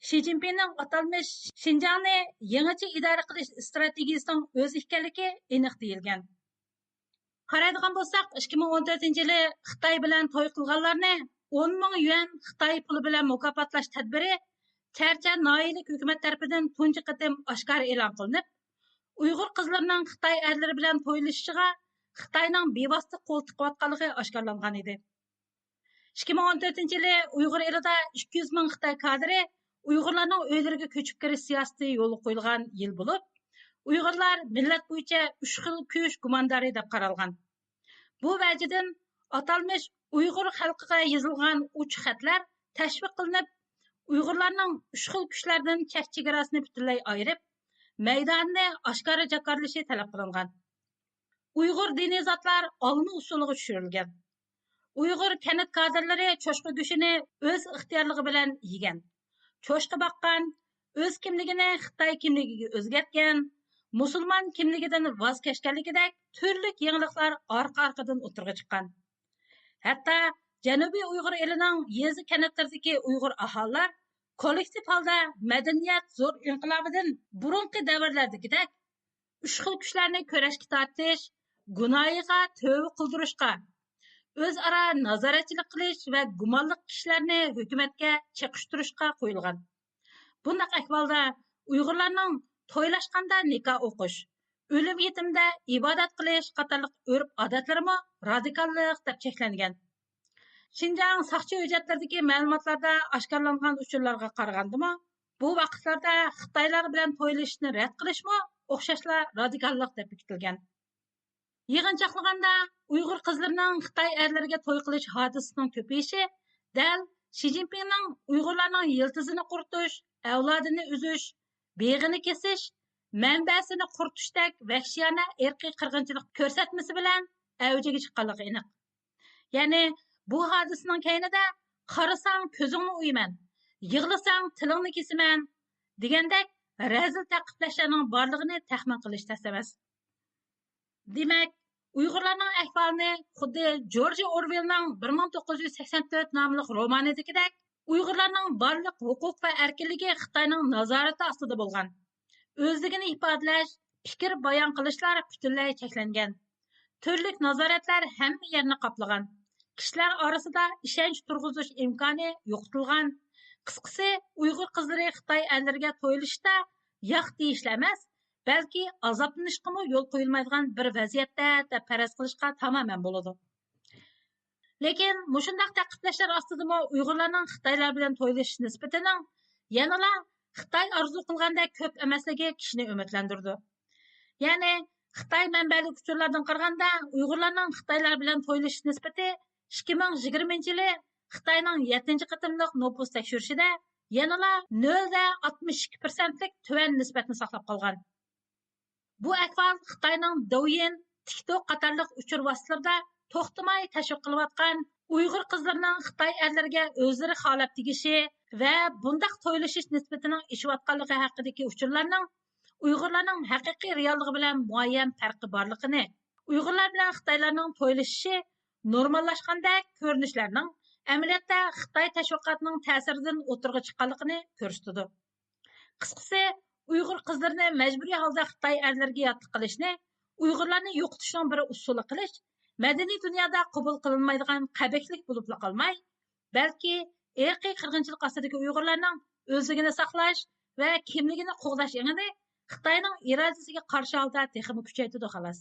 Xi Jinpingning atalmish Xinjiangni yangicha idora qilish strategiyasining o'zi ekanligi aniq deyilgan. Qaraydigan bo'lsak, 2014 yili Xitoy bilan to'y qilganlarni 10 ming yuan Xitoy puli bilan mukofotlash tadbiri Charcha noyilik hukumat tarafidan tunji qatim oshkora e'lon qilinib, Uyg'ur qizlarining Xitoy erlari bilan to'ylashishiga Xitoyning bevosita qo'l tiqayotganligi oshkorlangan edi. 2014 yili Uyg'ur elida 200 ming Xitoy kadri Uyg'urlarning uylariga ko'chib kirish siyosati yo'lga qo'yilgan yil bo'lib, Uyg'urlar millat bo'yicha 3 xil kuch gumondori deb qaralgan. Bu vajidan atalmish Uyg'ur xalqiga yozilgan uch xatlar tashviq qilinib, Uyg'urlarning 3 xil kuchlardan chegarasini butunlay ayirib, maydonni oshkora jakarlashi talab qilingan. Uyg'ur diniy zotlar olma usuliga tushirilgan. Uyg'ur kanat kadrlari cho'shqa go'shini o'z ixtiyorligi bilan yegan. Cho'shqa boqqan, o'z kimligini Xitoy kimligiga o'zgartgan, musulmon kimligidan voz kechganligidek turli yangiliklar orqa-orqadan o'tirg'i chiqqan. Hatto Janubiy Uyg'ur elining yezi kanatlaridagi Uyg'ur aholilar kollektiv holda madaniyat zo'r inqilobidan burungi davrlardagidek 3 xil kuchlarni kurashga tortish, gunohiga tövba qildirishga, o'zaro nazoratchilik qilish va gumonli kishilarni hukumatga chiqishtirishga qo'yilgan. Bunday ahvolda Uyg'urlarning to'ylashganda nikoh o'qish, o'lim yetimda ibodat qilish qatorliq urf-odatlarimi radikallik deb cheklangan. Xinjiang saqchi hujjatlaridagi ma'lumotlarda oshkorlangan uchurlarga qaragandimi, bu vaqtlarda Xitoylar bilan to'ylashni rad qilishmi o'xshashla radikallik deb bekitilgan. Yig'inchoqlaganda Uyg'ur qizlarining Xitoy erlariga to'y qilish hodisasining ko'payishi Дәл Ши Цзиньпиннің Уйғурларның йылтызını qurtish, avlodini uzish, beg'ini kesish, manbasini qurtishdek vahshiyona irqiy qirg'inchilik ko'rsatmasi bilan avjiga chiqqanligi aniq. Ya'ni bu hodisaning keyinida qarasang ko'zingni uyman, yig'lasang tilingni kesiman degandek razil taqiblarning borlig'ini taxmin qilish tas emas. Demak, Uyg'urlarning ahvolini xuddi George Orwellning 1984 nomli romanidagidek Uyg'urlarning barliq huquq va erkinligi Xitoyning nazorati ostida bo'lgan. O'zligini ifodalash, fikr bayon qilishlar butunlay cheklangan. Turli nazoratlar hamma yerni qoplagan. Kishilar orasida ishonch turg'izish imkoni yo'qotilgan. Qisqasi, Uyg'ur qizlari Xitoy ellariga to'yilishda yo'q deyishlar emas, balki azoblanishga yo'l qo'yilmaydigan bir vaziyatda deb faraz qilishga tamoman bo'ladi. Lekin mushundaq taqiblashlar ostida Uyg'urlarning Xitoylar bilan to'yilish nisbatining yanada Xitoy orzu qilgandek ko'p emasligi kishini umidlantirdi. Ya'ni Xitoy manbali usullardan qaraganda Uyg'urlarning Xitoylar bilan to'yilish nisbati 2020-yili Xitoyning 7-chi qatimliq nopus tekshirishida yanada 0.62%lik tuvan nisbatni saqlab qolgan. Bu ahvol Xitoyning Douyin, TikTok qatorliq uchur vositalarida to'xtamay tashviq qilayotgan Uyg'ur qizlarining Xitoy erlariga o'zlari xolab tegishi va bundaq to'ylashish nisbatining ishiyotganligi haqidagi uchurlarning Uyg'urlarning haqiqiy realligi bilan muayyan farqi borligini, Uyg'urlar bilan Xitoylarning to'ylashishi normallashgandek ko'rinishlarning amaliyotda Xitoy tashviqotining ta'siridan o'tirg'i chiqqanligini ko'rsatdi. Qisqasi, Uyg'ur qizlarini majburiy holda Xitoy erlariga yotliq qilishni, Uyg'urlarni yo'qotishning bir usuli qilish madaniy dunyoda qabul qilinmaydigan qabihlik bo'lib qolmay, balki irqiy qirg'inchilik ostidagi Uyg'urlarning o'zligini saqlash va kimligini qo'g'dash yengini Xitoyning irodasiga qarshi holda texmi kuchaytirdi xolos.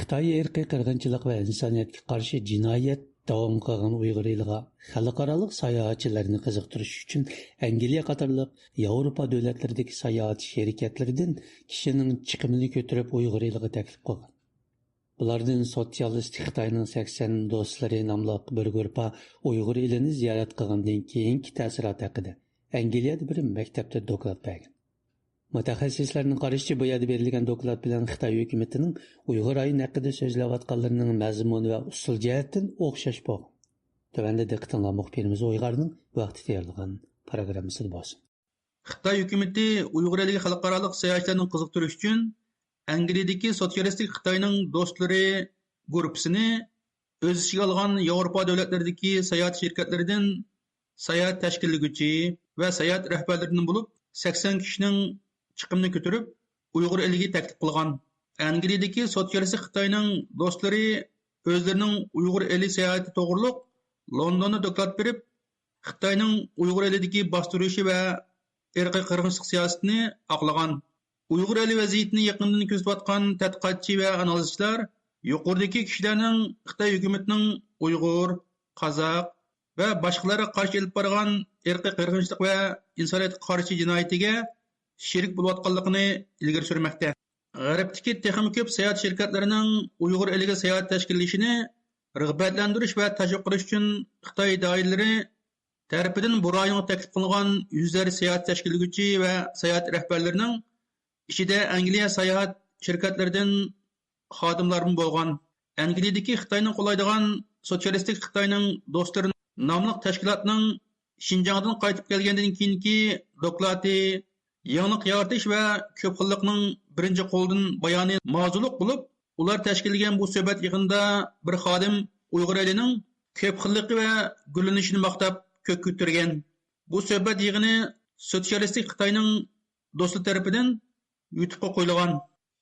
Xitoy irqiy qirg'inchilik va insoniyatga qarshi jinoyat davom qilgan Uyg'ur eliga xalqaro sayohatchilarni qiziqtirish uchun Angliya qatorliq Yevropa davlatlaridagi sayohat shirkatlaridan kishining chiqimini ko'tarib Uyg'ur eliga taklif qilgan. Bulardan sotsialist Xitoyning 80 do'stlari nomli bir guruh Uyg'ur elini ziyorat qilgandan keyingi ta'sirot haqida Angliyada bir maktabda doklad bergan. Mutaxassislarning qarashicha bu yerda berilgan doklad bilan Xitoy hukumatining Uyg'ur ayini haqida so'zlayotganlarining mazmuni va usul jihatdan o'xshash bo'lgan. Tövəndə diqqətinizə muxbirimiz Uyğarның vaqti tayarlagan proqrammasında bo'lsin. Xitoy hukumati Uyg'ur eliga xalqaro sayohatchilarni qiziqtirish uchun Angliyadagi sotsialistik Xitoyning do'stlari guruhini o'z ichiga olgan Yevropa davlatlaridagi sayohat shirkatlaridan sayohat tashkillovchi va sayohat rahbarlaridan bo'lib 80 kishining chiqimini ko'tarib Uyg'ur eliga taklif qilgan. Angliyadagi sotsialistik Xitoyning do'stlari o'zlarining Uyg'ur eli sayohati to'g'riliq Londonda doklad berib, Xitoyning Uyg'ur elidagi bostirishi va irqiy qirg'inchilik siyosatini oqlagan. Uyg'ur eli vaziyatini yaqindan kuzatayotgan tadqiqotchi va analizchilar yuqoridagi kishilarning Xitoy hukumatining Uyg'ur, Qozoq va boshqalarga qarshi olib borgan irqiy qirg'inchilik va insoniyatga qarshi jinoyatiga sherik bo'layotganligini ilgari surmoqda. G'arbdagi texnik ko'p sayohat shirkatlarining Uyg'ur eliga sayohat tashkillashini rag'batlantirish va tashviq qilish uchun Xitoy doiralari tarafidan bu rayonga taklif qilingan yuzlari sayohat tashkillovchi va sayohat rahbarlarining ichida Angliya sayohat shirkatlaridan xodimlar bo'lgan. Angliyadagi Xitoyning qo'llaydigan sotsialistik Xitoyning do'stlari nomli tashkilotning Xinjiangdan qaytib kelgandan keyingi doklati yangilik yaratish va ko'p xillikning birinchi qo'ldan bayoni mavzuliq bo'lib, ular tashkillagan bu suhbat yig'inida bir xodim Uyg'ur elining ko'p xilligi va gullanishini maqtab ko'k ko'targan. Bu suhbat yig'ini sotsialistik Xitoyning do'stlar tarafidan YouTube'ga qo'yilgan.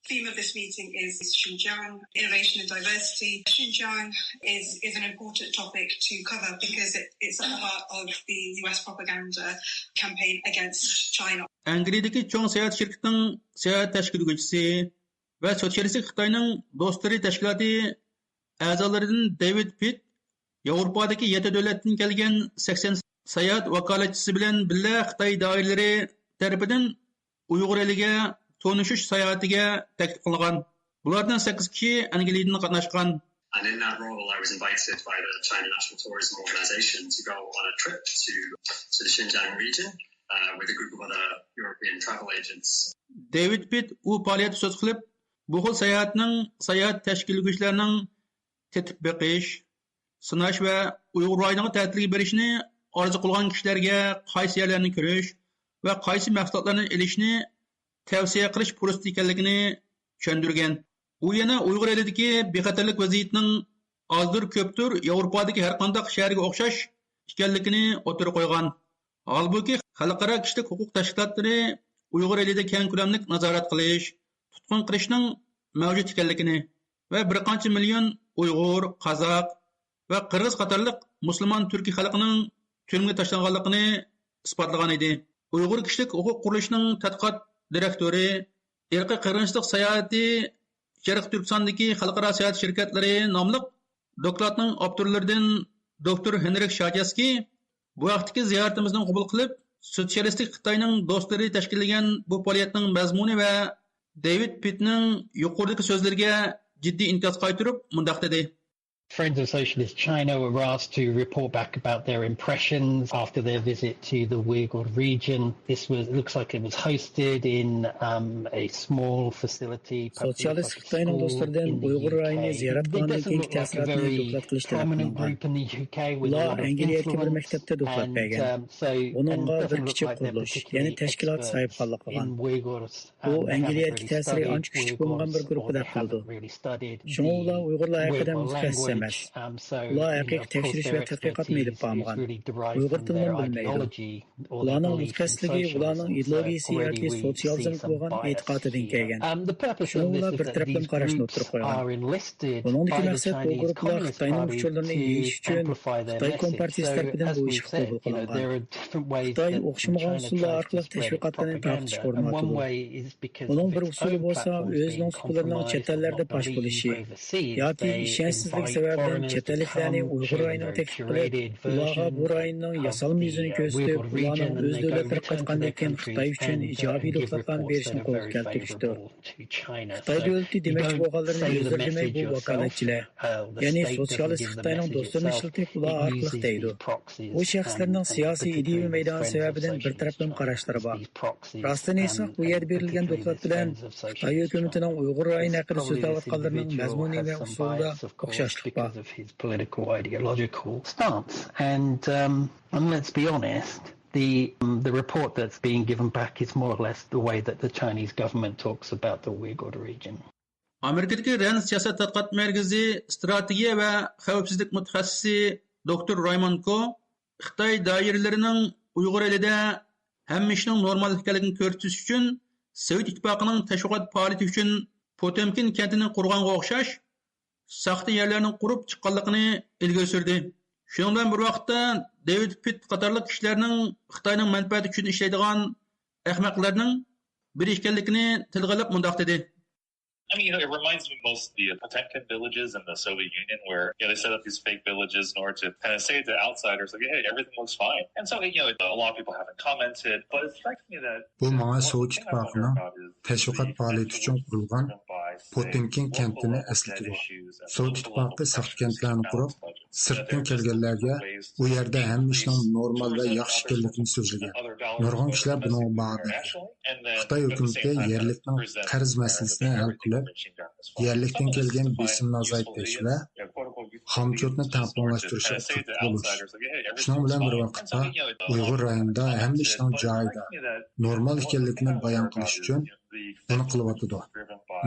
theme of this meeting is Xinjiang, innovation and diversity. Xinjiang is an important topic to cover because it's at the heart of the US propaganda campaign against China. Angliyadagi cho'ng sayohat shirkatining sayohat tashkilotchisi va sotsialistik Xitoyning do'stlari tashkiloti a'zolaridan David Pitt Yevropadagi 7 davlatdan kelgan 80 sayohat vakolatchisi bilan birga Xitoy doiralari tarafidan Uyg'ur eliga to'nishish sayohatiga taklif qilingan. Bulardan 8 kishi Angliyadan qatnashgan. And in that role, I was invited by the China National Tourism Organization to go on a trip to the Xinjiang region with a group of other European travel agents. David Pitt u faoliyat so'z qilib, bu xil sayohat tashkilotchilarining tetib beqish, sinash va Uyg'ur rayoniga ta'tilga berishni orzu qilgan kishilarga qaysi yerlarni ko'rish va qaysi mahsulotlarni olishni tavsiya qilish fursati ekanligini tushundirgan. U yana Uyg'ur elidagi bexatarlik vaziyatining ozdir ko'pdir Yevropadagi har qanday shaharga o'xshash ekanligini o'tirib qo'ygan. Holbuki xalqaro kishilik huquq tashkilotlari Uyg'ur elida keng ko'lamli nazorat qilish, tutqun qilishning mavjud ekanligini va bir qancha million Uyg'ur, Qozoq va Qirg'iz qatorliq musulmon turkiy xalqining turmaga tashlanganligini isbotlagan edi. Uyg'ur kishilik huquq qurilishining tadqiqot direktori, irqiy qirg'inchilik sayohati Sharq Turkistondagi xalqaro sayohat shirkatlari nomli dokladning avtorlaridan doktor Henrik Shajaski bu vaqtdagi ziyoratimizni qabul qilib, sotsialistik Xitoyning do'stlari tashkillagan bu faoliyatning mazmuni va David Pittning yuqoridagi so'zlariga jiddiy inkas qaytirib, mundaq dedi. Friends of Socialist China were asked to report back about their impressions after their visit to the Uyghur region. Looks like it was hosted in a small facility. Sotsialist Xitoyning do'stlaridan Uyg'ur rayonini ziyorat qilgandan keyingi ta'sirotni doklad qilish talab qilingan. Ular Angliyadagi bir maktabda doklad bergan. Buningga bir kichik qurilish, ya'ni tashkilot sahibxonlik qilgan. Bu Angliyadagi ta'siri ancha kuchli bo'lmagan bir guruhda qildi. Shunga ular Uyg'urlar haqida mutaxassis emas. Ular haqiqiy tekshirish va tadqiqotni ilib bormagan. Uyg'ur tilini bilmaydi. Ularning mutaxassisligi ularning ideologiyasi yoki sotsializmga bo'lgan e'tiqodidan kelgan. Shuni ular bir tarafdan qarashni o'tirib qo'ygan. Buningdagi maqsad bu guruhlar Xitoyning kuchlarini yeyish uchun Xitoy Kompartiyasi tomonidan bu ish qabul qilingan. Xitoy o'xshamagan usullar orqali tashviqotlarni tarqatishga urinmoqda. Uning bir usuli bo'lsa, o'zining huquqlarining chet ellarda pash bo'lishi yoki ishonchsizlik sababdan chet elliklarni Uyg'ur rayoniga taklif qilib, ularga bu rayonning yasalma yuzini ko'rsatib, ularning o'z davlatlari qaytgandan keyin Xitoy uchun ijobiy dokladlarni berishni qo'lga keltirishdir. Xitoy davlati demoqchi bo'lganlarni o'zlari demak bu vakolatchilar, ya'ni sotsialist Xitoyning do'stlarini ishlatib, ular orqali deydi. Bu shaxslarning siyosiy ideya maydoni sababidan bir tarafdan qarashlari bor. Rostini esa bu yerda berilgan doklad bilan Xitoy hukumatining Uyg'ur rayoni haqida so'zlayotganlarining mazmuni va usulida o'xshashlik bor. Of his political ideological stance. And let's be honest, the report that's being given back is more or less the way that the Chinese government talks about the Uyghur region. Amerikadagi Rand siyosat tadqiqot markazi strategiya va xavfsizlik mutaxassisi Dr. Raymond Ko Xitoy doiralarining Uyg'ur elida hamma ishning normal ekanligini ko'rsatish uchun Sovet ittifoqining tashviqot faoliyati uchun Potemkin kentini qurganga o'xshash saxta yerlarni qurib chiqqanligini ilgari surdi. Shundan bilan bir vaqtda David Pitt qatorliq kishilarning Xitoyning manfaati uchun ishlaydigan ahmoqlarning biri ekanligini tilga olib mundaq dedi. I mean, it reminds me most of the Potemkin villages in the Soviet Union where, they set up these fake villages in order to kind of say to outsiders, like, hey, everything looks fine. And so, a lot of people haven't commented, but it strikes me that... Bu manga Sovet ittifoqining tashviqot faoliyati uchun qurilgan Potemkin kentini eslatadi. Sovet ittifoqi saxt kentlarni qurib, sirtdan kelganlarga u yerda hamma ishning normal va yaxshi ekanligini so'zlagan. Nurg'un kishilar buni baho berdi. Xitoy hukumati yerlikning qarz masalasini hal qilib, yerlikdan kelgan besimni azaytish va xomchotni taqqoslashtirishga turtki bo'lish. Shuning bilan bir vaqtda Uyg'ur rayonida hamma ishning joyida normal ekanligini bayon qilish uchun buni qilyotdi.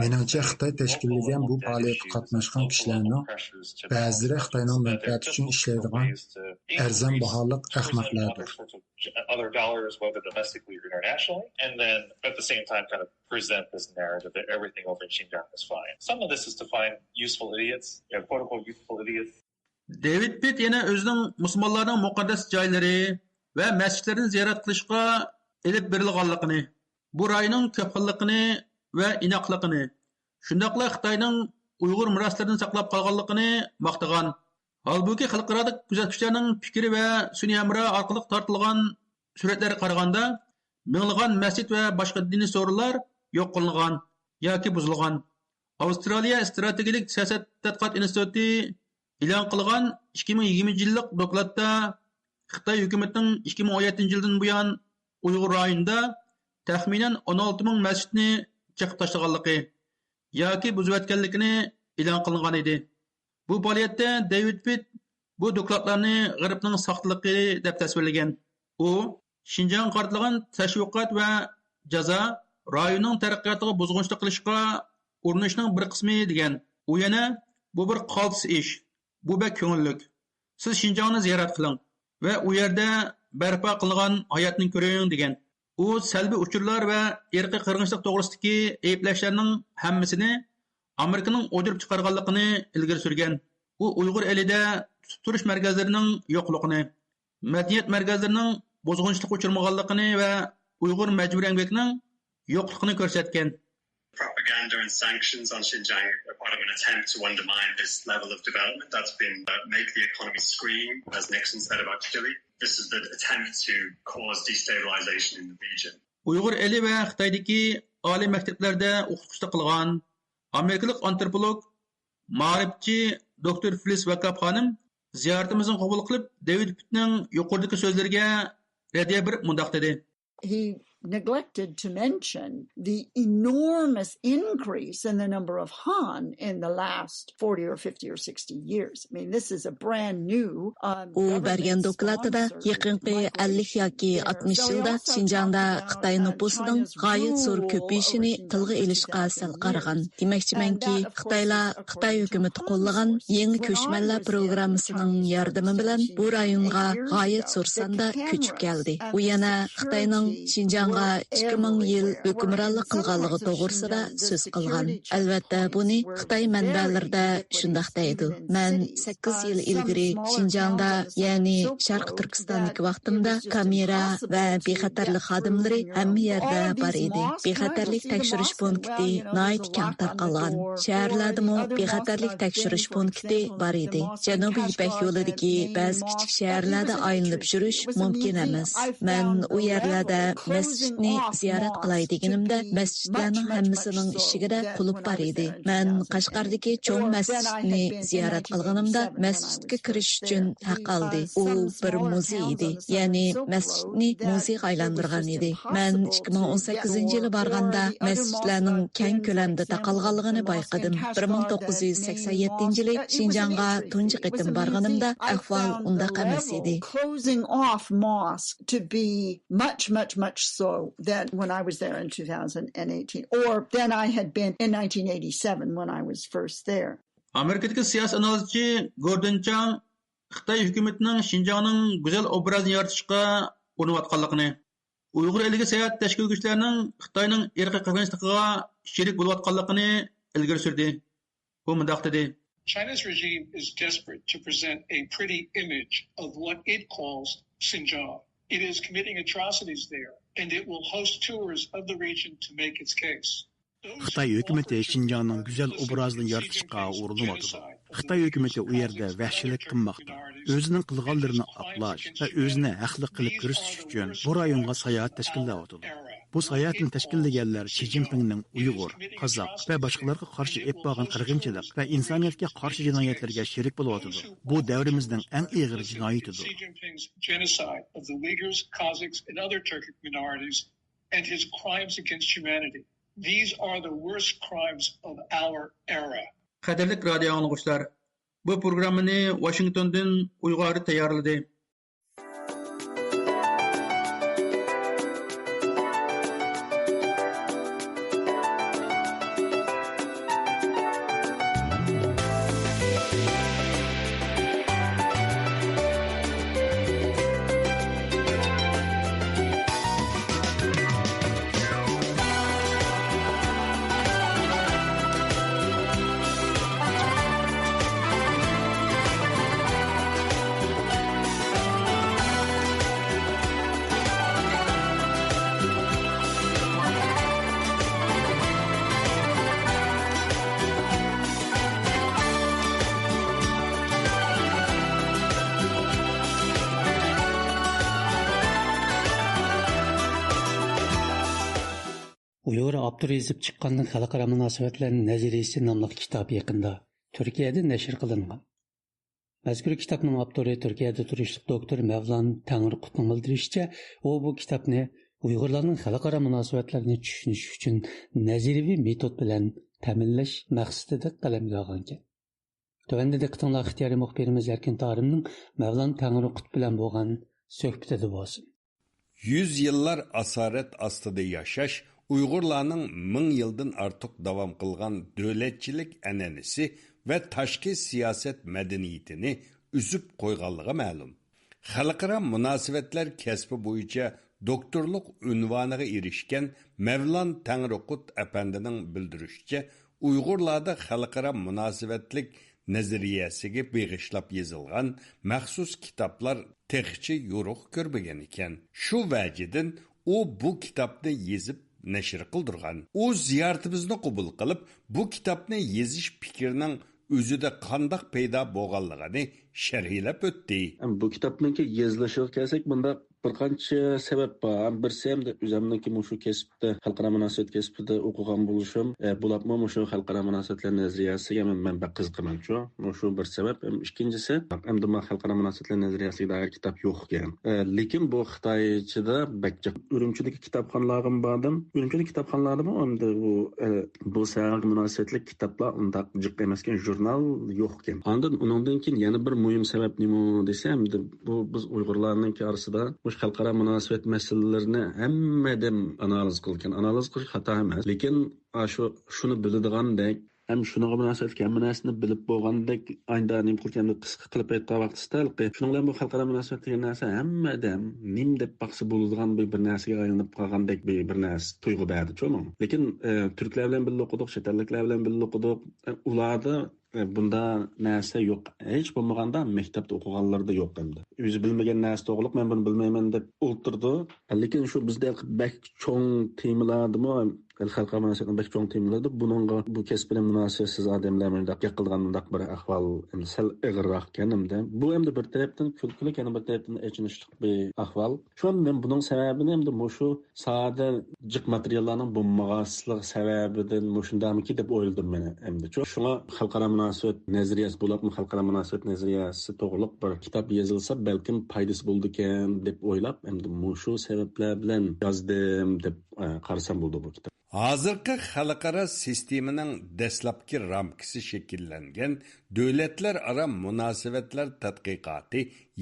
Menimcha Xitoy tashkillagan bu faoliyatga qatnashgan kishilarning ba'zilari Xitoyning manfaati uchun ishlaydigan arzon baholiq ahmoqlardir. other dollars, whether domestically or internationally, and then at the same time kind of present this narrative that everything over in Xinjiang is fine. Some of this is to find useful idiots, quote unquote useful idiots. David Pitt yana o'zining musulmonlarning muqaddas joylari va masjidlarini ziyorat qilishga elib berilganligini, bu rayonning ko'pxilligini va inoqligini, shundaqla Xitoyning Uyg'ur meroslarini saqlab qolganligini maqtagan. Halbuki xalqaro kuzatuvchilarning fikri va sun'iy hamro orqali tortilgan suratlarga qaraganda, minglagan masjid va boshqa diniy so'rinlar yo'q qilingan yoki buzilgan. Avstraliya strategik siyosat tadqiqot instituti e'lon qilgan 2020 yillik dokladda Xitoy hukumatining 2017 yildan buyon Uyg'ur rayonida taxminan 16 ming masjidni chaqib tashlaganligi yoki buzib o'tganligini e'lon qilingan edi. Bu faoliyatda David Pitt bu dokladlarni G'arbning soxtaligi deb tasvirlagan. U Xinjiang qartilgan tashviqot va jazo rayonning taraqqiyotiga buzg'unchilik qilishga urinishning bir qismi degan. U yana bu bir qaltis ish. Bu bek ko'ngillik. Siz Xinjiangni ziyorat qiling va u yerda barpo qilingan hayotni ko'ring degan. U salbiy uchurlar va irqiy qirg'inchilik to'g'risidagi ayblashlarning hammasini Amerikaning o'dirib chiqarganligini ilgari surgan. U Uyg'ur elida tutib turish markazlarining yo'qligini, madaniyat markazlarining buzg'unchilikka uchirmaganligini va Uyg'ur majburiy emgakning yo'qligini ko'rsatgan. Propaganda and sanctions on Xinjiang are part of an attempt to undermine this level of development. That's been make the economy scream, as Nixon said about Chile. This is the attempt to cause destabilization in the region. Uyg'ur eli va Xitoydagi oliy maktablarda o'qituvchilik qilgan Amerikalik antropolog, ma'rifchi Dr. Filiz Vakab xonim ziyoratimizni qabul qilib, David Pittning yuqoridagi so'zlariga raddiya berib mundaq dedi. He neglected to mention the enormous increase in the number of Han in the last 40 or 50 or 60 years. I mean, this is a brand new U bergen dokladida yaqinqi 50 yoki 60 yilda Xinjiangda Xitoy nupusining g'oyat zo'r ko'payishini tilga ilishga sal qaragan. Demakchimanki, Xitoy hukumati qo'llagan yangi ko'chmanlar programmasining yordami bilan bu rayonga g'oyat zo'r sonda ko'chib keldi. U yana Xitoyning Xinjiang 2000 yil hukmronlik qilganligi to'g'risida so'z qilgan. Albatta, buni Xitoy manbalarida shunday deydi. Men 8 yil ilgari Xinjiangda, ya'ni Sharq Turkistondagi vaqtimda kamera va bexatarlik xodimlari hamma yerda bor edi. Bexatarlik tekshirish punkti nihoyat keng tarqalgan. Shaharlardami bexatarlik tekshirish punkti bor edi. Janubiy Ipak yo'lidagi ba'zi kichik shaharlarda aylanib yurish mumkin emas. Men u yerlarda masjidni ziyorat qilay deganimda masjidlarning hammasining eshigida qulf bor edi. Men Qashqardagi cho'ng masjidni ziyorat qilganimda masjidga kirish uchun haq oldi. U bir muzey edi, ya'ni masjidni muzeyga aylantirgan edi. Men 2018-yili borganda masjidlarning keng ko'lamda taqalganligini bayqadim. 1987-yili Xinjiangga tunji qitim borganimda ahvol undaq emas edi. Closing off mosque to be much so than when I was there in 2018, or than I had been in 1987 when I was first there. Amerikadagi siyosiy analizchi Gordon Chang Xitoy hukumatining Xinjiangning go'zal obrazini yaratishga urinayotganligini, Uyg'ur eliga sayohat tashkilotchilarining Xitoyning irqiy qirg'inchiligiga sherik bo'layotganligini ilgari surdi. Bu mundaq dedi. China's regime is desperate to present a pretty image of what it calls Xinjiang. It is committing atrocities there, and it will host tours of the region to make its case. Xitoy hukumati Xinjiangning go'zal obrazini yaratishga urinmoqda. Xitoy hukumati u yerda vahshiylik qilmoqda. O'zining qilganlarini oqlash va o'zini haqli qilib ko'rsatish uchun bu rayonga sayohat tashkillayotdi. Bu sayohatni tashkillaganlar Xi Jinpingning Uyg'ur, Qozoq va boshqalarga qarshi bo'lgan qirg'inchilik va insoniyatga qarshi jinoyatlarga sherik bo'lyotdi. Bu davrimizning eng og'ir jinoyatidir. Xi Jinping's genocide of the Uyghurs, Kazakhs, and other Turkic minorities, and his crimes against humanity. These are the worst crimes of our era. Qadrli radio anglag'uchilar, bu programmani Washingtondan Uyg'ur tayyorladi. Uyghur avtori yazib chiqqan Xalqaro munosabatlar nazariyasi nomli kitob yaqinda Turkiyada nashr qilingan. Mazkur kitobning avtori Turkiyada turishliq doktor Mavlon Tangriqutning bildirishicha, u bu kitobni Uyg'urlarning xalqaro munosabatlarni tushunish uchun nazariy metod bilan ta'minlash maqsadida qalamga olgan. Tövəndə diqqətinizə ixtiyari muxbirimiz Erkin Tarimning Mavlon Tangriqut bilan bo'lgan suhbatida bo'lsin. 100 yıllar asaret astıda yaşaş, Uygurlarning 1000 yıldan artıq davam qılğan dövlətçilik ənənəsi və taşqi siyasət mədəniyyətini üzüb qoyğanlığı məlum. Xalqara münasibətlər kəsbi boyunca doktorluq ünvanına erişkən Mavlon Tangriqut əpəndinin bildirişçə, Uygurlarda xalqara münasibətlik nazariyasiga beg'ishlab yozilgan maxsus kitoblar texchi yo'ruq ko'rmagan ekan. Shu vajidan u bu kitobni yezib nashr qildirgan. U ziyoratimizni qabul qilib, bu kitobni yozish fikrining o'zida qanday paydo bo'lganligini sharhlab o'tdi. Bu kitobningki yozilishiga kelsak, bunda bir qancha sabab bor. Birsi ham o'zimniki shu kasbda, xalqaro munosabat kasbida o'qigan bo'lishim, bularmi shu xalqaro munosabatlar nazariyasiga men qiziqaman. Shu bir sabab. Ikkinchisi, endi men xalqaro munosabatlar nazariyasiga doir kitob yo'q ekan. Lekin bu Xitoychada bakcha Urumchidagi kitobxonalarim bordim. Urumchidagi kitobxonalarim endi bu xalqaro munosabatlik kitoblar undaq jiq emaskan jurnal yo'q ekan. Ondan undan keyin yana bir muhim sabab nima desam, bu biz Uyg'urlarning orasida xalqaro munosabat masalalarini hammadan analiz qilgan. Analiz qilish xato emas, lekin shuni biladigandek, ham shunaqa munosabat hamma narsani bilib bo'lgandek, ayda nim qilganda qisqa qilib aytgan vaqtida, shuning bilan bu xalqaro munosabat degan narsa hammadan nim deb baqsa bo'ladigan bir narsaga aylanib qolgandek bir narsa tuyg'u berdi, cho'mi? Lekin turklar bilan birga o'qidik, chet elliklar bilan birga o'qidik. Ularda bunda narsa yo'q. Hech bo'lmaganda maktabda o'qiganlarda yo'q endi. O'zi bilmagan narsa to'g'riliq, men buni bilmayman deb o'ltirdi. Lekin shu bizda bak cho'ng temalardimi, xalqaro munosabatning bak cho'ng temalarida buningga bu kasb bilan munosabatsiz odamlarni qilgan bir ahvol sal ig'irroq ekanimda. Bu endi bir tarafdan kulkili, yana bir tarafdan achinishli bir ahvol. Shu men buning sababini endi shu saada jiq materiallarning bo'lmaganligi sababidan shundamiki deb o'yladim men endi. Shunga xalqaro munosabat nazariyasi bo'lib, xalqaro munosabat nazariyasi to'g'riliq bir kitob yozilsa, balkim foydasi bo'ldi ekan deb o'ylab, endi shu sabablar bilan yozdim deb qarasam bo'ldi bu kitob. Hozirgi xalqaro sistemaning dastlabki ramkasi shakllangan davlatlar aro munosabatlar tadqiqoti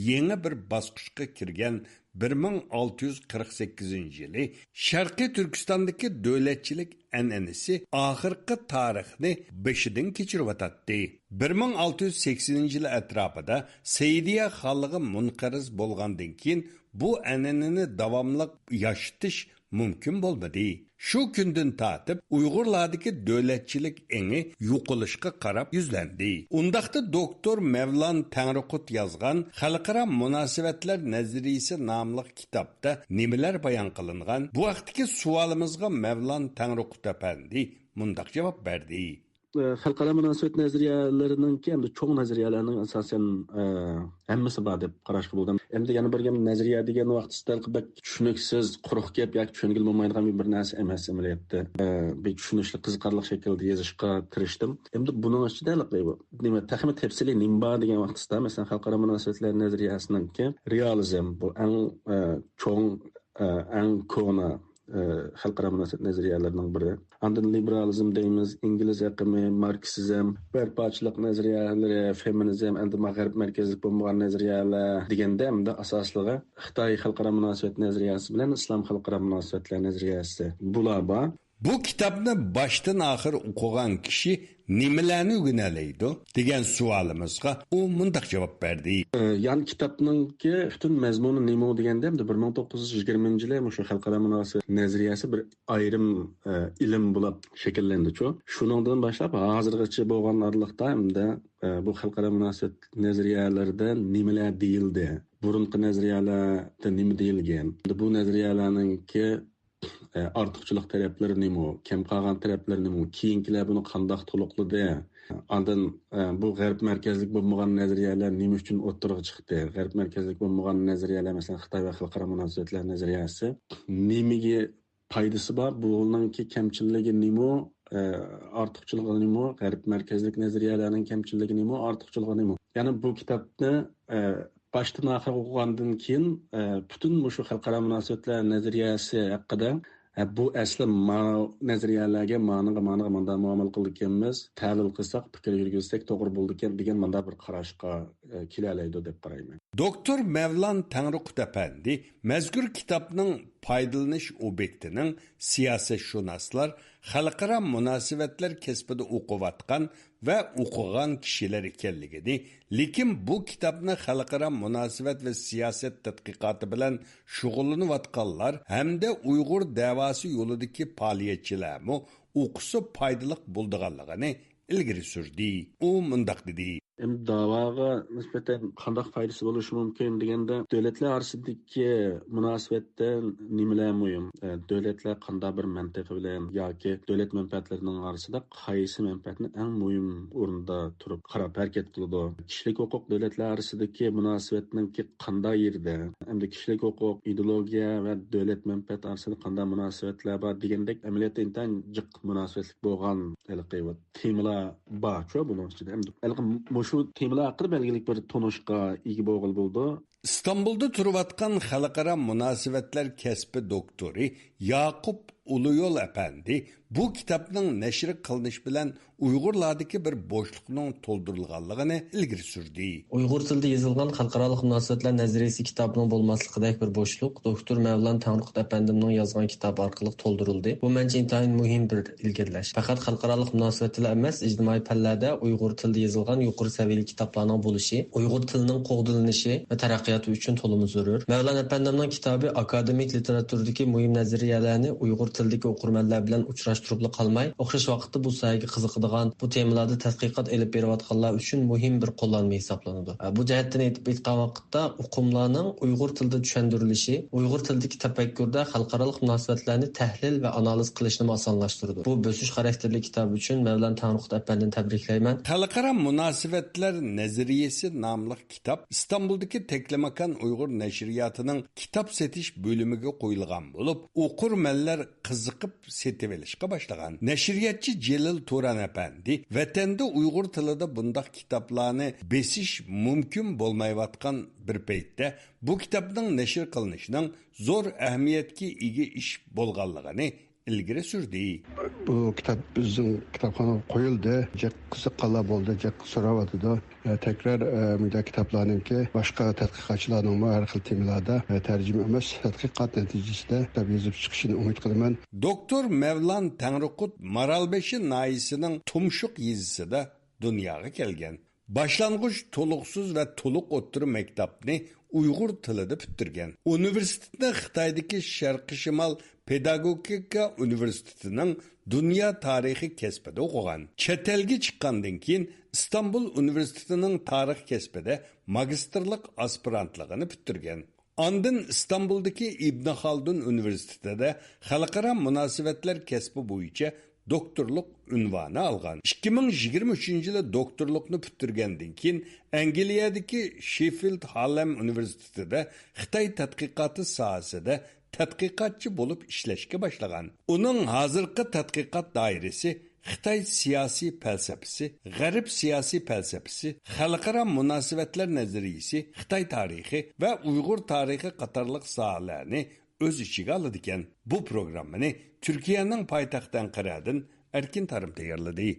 yangi bir bosqichga kirgan 1648-yili Sharqiy Turkistondagi davlatchilik an'anasi oxirgi tarixni beshidan kechirib 1680-yil atrofida Seydiya xonligi munqariz bo'lgandan keyin bu an'anani davomli yoshitish mumkin bo'lmadi. Shu kundan tortib Uyg'urlardagi davlatchilik engi yo'qolishga qarab yuzlandi. Undaqda doktor Mavlon Tangriqut yozgan Xalqaro munosabatlar nazariyasi nomli kitobda nimalar bayon qilingan? Bu vaqtdagi savolimizga Mavlon Tangriqut apandi mundaq javob berdi. Xalqaro munosabat nazariyalarining endi cho'ng nazariyalarning asosan hammasi bor deb qarashga bo'ldim. Endi yana bir nazariya degan vaqtda tushuniksiz, quruq gap yoki tushungil bo'lmaydigan bir narsa emas amaliyotda. Bir tushunishli, qiziqarli shaklda yozishga tirishdim. Endi buning ichida nima taxmin tafsiliy nima degan vaqtda, masalan, xalqaro munosabatlar nazariyasining realizm bu eng cho'ng, eng ko'na xalqaro munosabat nazariyalarining biri. Andın liberalizm deymiz, İngiliz aqimi, marksizm, barpochilik nazariyalari, feminizm, endi mag'arib markazlik bo'lmagan nazariyalar deganda hamda asosligi Xitoy xalqaro munosabat nazariyasi bilan islom xalqaro munosabatlar nazariyasi bular bor. Bu kitobni boshdan oxir o'qigan kishi nimalarni o'rganadi degan savolimizga u mundaq javob berdi. Yan kitobningki butun mazmuni nima deganda 1920-yili shu xalqaro munosabat nazariyasi bir ayrim ilm bo'lib shakllandi. Shuningdan boshlab hozirgacha bo'lgan oraliqda hamda bu xalqaro munosabat nazariyalarida nimalar deyildi, burunqi nazariyalarda nima deyilgan, bu nazariyalarningki ortiqchilik taraflari nima, kam qolgan taraflari nima, keyingilar buni qanday to'liqladi. Ondan bu g'arb markazlik bo'lmagan nazariyalar nima uchun o'ttirib chiqdi? G'arb markazlik bo'lmagan nazariyalar, masalan, Xitoy va xalqaro munosabatlar nazariyasi nimaga foydasi bor. Buningki kamchilligi nima? Ortiqchiligi nima? G'arb markazlik nazariyalarning kamchilligi nima? Ortiqchiligi nima? Ya'ni bu kitobni başdan oxir o'qigandan keyin butun shu xalqaro munosabatlar nazariyasi haqida bu asli nazariyalarga ma'noga manda muomala qilganmiz, tahlil qilsak, fikr yurgizsak to'g'ri bo'ldi ekan degan manda bir qarashga kelalaydi deb qarayman. Doktor Mevlan Tanrıqut Efendi mazkur kitobning foydalanish obyektining siyosatshunoslar, xalqaro munosabatlar kasbida o'qiyotgan va o'qigan kishilar ekanligini, lekin bu kitobni xalqaro munosabat va siyosat tadqiqoti bilan shug'ullanayotganlar hamda Uyg'ur da'vosi yo'lidagi faoliyatchilarmi o'qisa foydali bo'lganligini ilgari surdi. U mundaq dedi: da'voga nisbatan qanday foydasi bo'lishi mumkin deganda, davlatlar orasidagi munosabatdan nimalar muhim? Davlatlar qanday bir mantiqi bilan yoki davlat manfaatlarining orasida qaysi manfaatni eng muhim o'rinda turib qarab harakat qiladi? Kishilik huquq davlatlar orasidagi munosabatninki qanday yerda? Hamda kishilik huquq, ideologiya va davlat manfaati orasida qanday munosabatlar bor degandek amaliyotda intan jiq munosabatlik bo'lgan temalar bor buning ichida. Shu temalar haqida belgilik bir tonuşqa ega bo'lgan bo'ldi. İstanbul'da turayotgan xalqaro munosabatlar kasbi doktori Yaqub Uluyol Efendi bu kitobning nashr qilinishi bilan Uyg'urlardagi bir bo'shliqning to'ldirilganligini ilgari surdi. Uyg'ur tilida yozilgan xalqaro munosabatlar nazariyasi kitobining bo'lmasligidagi bir bo'shliq doktor Mevlan Tanrıqut Efendimning yozgan kitobi orqali to'ldirildi. Bu mencha intayin muhim bir ilgirlash. Faqat xalqaro munosabatlar emas, ijtimoiy pallarda Uyg'ur tilida yozilgan yuqori saviyali kitoblarning bo'lishi, Uyg'ur tilining qo'g'dilanishi va taraqqiyoti uchun to'liq zarur. Mevlan Efendimning kitobi akademik literaturdagi muhim nazariyalarni Uyg'ur tilidagi o'qirmanlar bilan uchrashtirib qolmay, o'xshash vaqtda bu sohaga qiziqadigan, bu temalarda tadqiqot olib berayotganlar uchun muhim bir qo'llanma hisoblanadi. Bu jihatdan aytgan vaqtda o'qimlarning Uyg'ur tilida tushuntirilishi, Uyg'ur tilidagi tafakkurda xalqaro munosabatlarni tahlil va analiz qilishni osonlashtiradi. Bu bo'sish xarakterli kitob uchun Mevlan Tanrıqut Efendini tabriklayman. Xalqaro munosabatlar nazariyasi nomli kitob İstanbuldagi Teklemakan Uyg'ur nashriyatining kitob setish bo'limiga qo'yilgan bo'lib, o'qirmanlar qiziqib setib olishga boshlagan. Nashriyatchi Celil Turan Efendi vatanda Uyg'ur tilida bundaq kitoblarni besish mumkin bo'lmayotgan bir paytda bu kitobning nashr qilinishining zo'r ahamiyatga ega ish bo'lganligini ilgari surdi. Bu kitap bizim kitapxonaga qo'yildi. Jiq qiziqqanlar bo'ldi, jiq so'rayotdi. Tekrar müda kitaplarınki başka tadqiqotchilarning har xil temalarda tarjima emas, tadqiqot natijasida kitap yozib chiqishini umid qilaman. Doktor Mevlan Tanrıqut Maralbeshi noyisining Tumshuq yezisida dunyoga kelgan. Başlang'ıç to'liqsiz va to'liq o'rta maktabni Uyg'ur tilida bitirgan. Universitetda Xitoydagi Sharqi Shimol Pedagogika universitetining dunyo tarixi kasbida o'qigan. Chet elga chiqqandan keyin İstanbul universitetining tarix kasbida magistrlik aspirantligini bitirgan. Ondan İstanbuldagi Ibn Xaldun universitetida xalqaro munosabatlar kasbi bo'yicha doktorluk unvoni olgan. 2023-yili doktorlukni bitirgandan keyin Angliyadagi Sheffield Hallam universitetida Xitoy tadqiqoti sohasida tadqiqotchi bo'lib ishlashga boshlagan. Uning hozirgi tadqiqot doirasi Xitoy siyosiy falsafasi, G'arb siyosiy falsafasi, xalqaro munosabatlar nazariyasi, Xitoy tarixi va Uyg'ur tarixi qatorliq sohalarni o'z ichiga oladi ekan. Bu programmani Turkiyaning poytaxti Anqaradan Erkin Tarim tayyorladi.